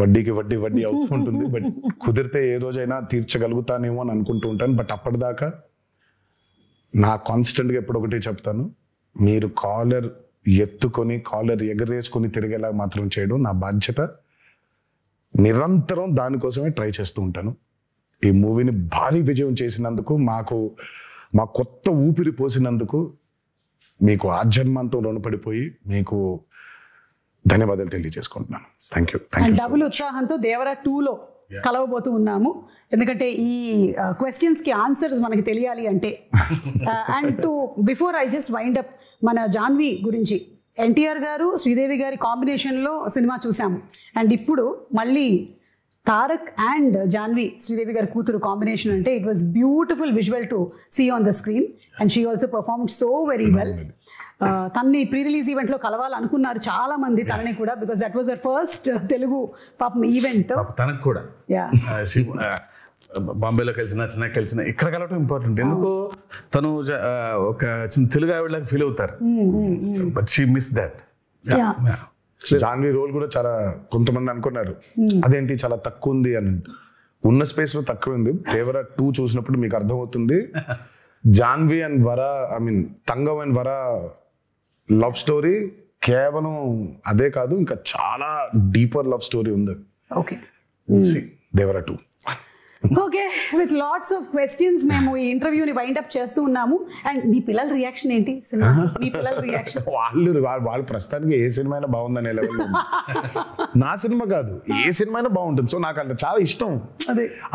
వడ్డీకి వడ్డీ అవుతుంటుంది. బట్ కుదిరితే ఏ రోజైనా తీర్చగలుగుతానేమో అని అనుకుంటూ ఉంటాను. బట్ అప్పటిదాకా నా కాన్స్టెంట్గా ఎప్పుడొకటి చెప్తాను, మీరు కాలర్ ఎత్తుకొని కాలర్ ఎగరేసుకొని తిరిగేలా మాత్రం చేయడం నా బాధ్యత. నిరంతరం దానికోసమే ట్రై చేస్తూ ఉంటాను. ఈ మూవీని భారీ విజయం చేసినందుకు, మా కొత్త ఊపిరి పోసినందుకు మీకు ఆజన్మంతో రుణపడిపోయి మీకు ధన్యవాదాలు తెలియజేసుకుంటున్నాను. Thank you. డబుల్ ఉత్సాహంతో దేవరా 2లో కలవబోతూ ఉన్నాము. ఎందుకంటే ఈ క్వశ్చన్స్కి ఆన్సర్స్ మనకి తెలియాలి అంటే. And to before I just wind up, మన జాన్వి గురించి, ఎన్టీఆర్ గారు శ్రీదేవి గారి కాంబినేషన్లో సినిమా చూసాము. అండ్ ఇప్పుడు మళ్ళీ తారక్ అండ్ జాన్వి, శ్రీదేవి గారి కూతురు కాంబినేషన్ అంటే it was beautiful visual to see on the screen. And she also performed so very well. తన్ని ప్రీ రిలీజ్ ఈవెంట్లో కలవాలనుకున్నారు చాలా మంది తనని కూడా, because that was their first Telugu పాపం ఈవెంట్. తనకు కూడా బాంబేలో కలిసిన కలిసిన ఇక్కడ కలవటం ఇంపార్టెంట్. ఎందుకో తను ఒక చిన్న తెలుగు ఆవిడలాగా ఫీల్ అవుతారు. But she miss that. Janhvi role కూడా చాలా, కొంతమంది అనుకున్నారు అదేంటి చాలా తక్కువ ఉంది అని. ఉన్న స్పేస్ లో తక్కువ ఉంది. దేవరా 2 చూసినప్పుడు మీకు అర్థమవుతుంది. Janhvi and Vara, I mean Thangam and Vara love story కేవలం అదే కాదు, ఇంకా చాలా డీపర్ లవ్ స్టోరీ ఉంది. Okay, Devara 2. Okay, with lots of questions మేము ఈ ఇంటర్వ్యూని వైండ్ అప్ చేస్తూ ఉన్నాము. అండ్ మీ పిల్లల రియాక్షన్ ఏంటి సినిమా? మీ పిల్లల రియాక్షన్? వాళ్ళు ప్రస్తుతానికి ఏ సినిమా అయినా బాగుందనే లెవెల్. నా సినిమా కాదు, ఏ సినిమా అయినా బాగుంటుంది. సో నాకు అంటే చాలా ఇష్టం.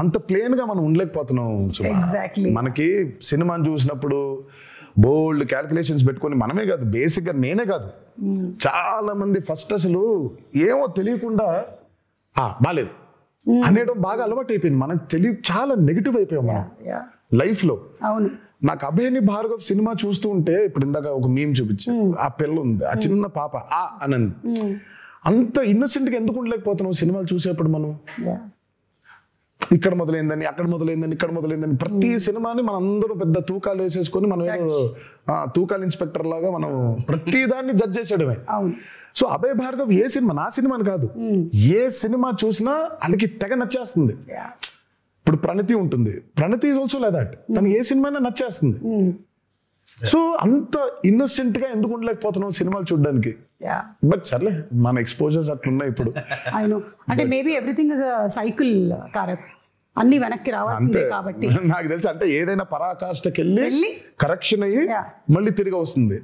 అంత ప్లేన్ గా మనం ఉండలేకపోతున్నాం. మనకి సినిమాని చూసినప్పుడు బోల్డ్ క్యాల్కులేషన్స్ పెట్టుకొని, మనమే కాదు బేసిక్ గా నేనే కాదు, చాలా మంది ఫస్ట్ అసలు ఏమో తెలియకుండా బాలేదు అనేయడం బాగా అలవాటు అయిపోయింది. మనకు చాలా నెగిటివ్ అయిపోయాం మనం లైఫ్ లో. నాకు అభయని భార్గవ్ సినిమా చూస్తూ ఉంటే, ఇప్పుడు ఇందాక ఒక మీమ్ చూపించి, ఆ పిల్ల ఉంది, ఆ చిన్న పాప అనంది, అంత ఇన్నోసెంట్ గా ఎందుకు ఉండలేకపోతున్నాం సినిమాలు చూసేప్పుడు మనం? ఇక్కడ మొదలైందని, అక్కడ మొదలైందని, ఇక్కడ మొదలైందని, ప్రతి సినిమాని మనం అందరూ పెద్ద తూకాలు వేసేసుకొని మనం ఏదో తూకాలు ఇన్స్పెక్టర్ లాగా మనం ప్రతి దాన్ని జడ్జ్ చేసేయడమే. సో అభయ్ భార్గవ్ ఏ సినిమా, నా సినిమాని కాదు, ఏ సినిమా చూసినా వాళ్ళకి తెగ నచ్చేస్తుంది. ఇప్పుడు ప్రణతి ఉంటుంది, ప్రణతి ఈజ్ ఆల్సో లైక్ దట్, తనకి ఏ సినిమా నచ్చేస్తుంది. సో అంత ఇన్నోసెంట్ గా ఎందుకు ఉండలేకపోతున్నాం సినిమాలు చూడడానికి? బట్ సర్లే, మన ఎక్స్పోజర్స్ అట్లున్నాయి ఇప్పుడు. అంటే maybe everything is a cycle Tarak, అన్ని వెనక్కి రావాల్సిందే కాబట్టి. నాకు తెలిసి అంటే ఏదైనా పరాకాష్ఠకి వెళ్ళి కరెక్షన్ అయ్యి మళ్ళీ తిరిగి వస్తుంది.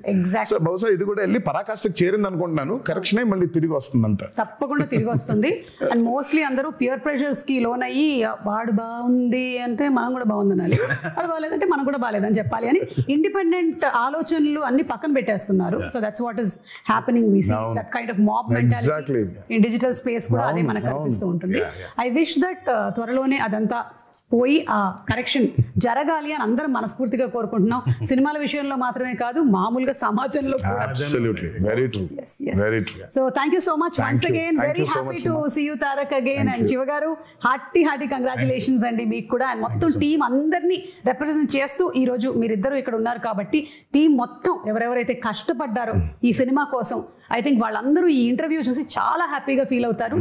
సో బహుశా ఇది కూడా వెళ్ళి పరాకాష్ఠకి చేరింది అనుకుంటున్నాను, కరెక్షన్ అయ్యి మళ్ళీ తిరిగి వస్తుంది అంట. తప్పకుండా తిరిగి వస్తుంది. అండ్ మోస్ట్లీ అందరూ పియర్ ప్రెషర్స్ కి లోన్ అయ్యి, వాడు బాగుంది అంటే మనం కూడా బాగుంది అనాలి, వాడు బాగాలేదంటే మనం కూడా బాగాలేదని చెప్పాలి అని ఇండిపెండెంట్ ఆలోచనలు అన్ని పక్కన పెట్టేస్తున్నారు. So that's what is happening. We see that kind of mob mentality in digital space కూడా అదే మనకు కనిపిస్తూ ఉంటుంది. ఐ విష్ దట్ త్వరలోనే అదంతా పోయి ఆ కరెక్షన్ జరగాలి అని అందరం మనస్ఫూర్తిగా కోరుకుంటున్నాం. సినిమాల విషయంలో మాత్రమే కాదు, మామూలుగా సమాజంలో కూడా. So thank you so much once again. Very happy to see you Tarak again. And Shiva గారు, హార్టీ కంగ్రాచులేషన్స్ అండి మీకు కూడా. అండ్ మొత్తం టీం అందరినీ రిప్రజెంట్ చేస్తూ ఈ రోజు మీరిద్దరూ ఇక్కడ ఉన్నారు కాబట్టి, టీం మొత్తం ఎవరెవరైతే కష్టపడ్డారో ఈ సినిమా కోసం, ఐ థింక్ వాళ్ళందరూ ఈ ఇంటర్వ్యూ చూసి చాలా హ్యాపీగా ఫీల్ అవుతారు.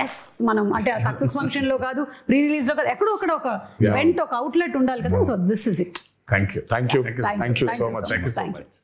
ఎస్, మనం అంటే ఆ సక్సెస్ ఫంక్షన్ లో కాదు, ప్రీ రిలీజ్ లో కాదు, ఎక్కడో ఒకటి ఒక ఈవెంట్, ఒక అవుట్లెట్ ఉండాలి కదా. So this is it. Thank you so much.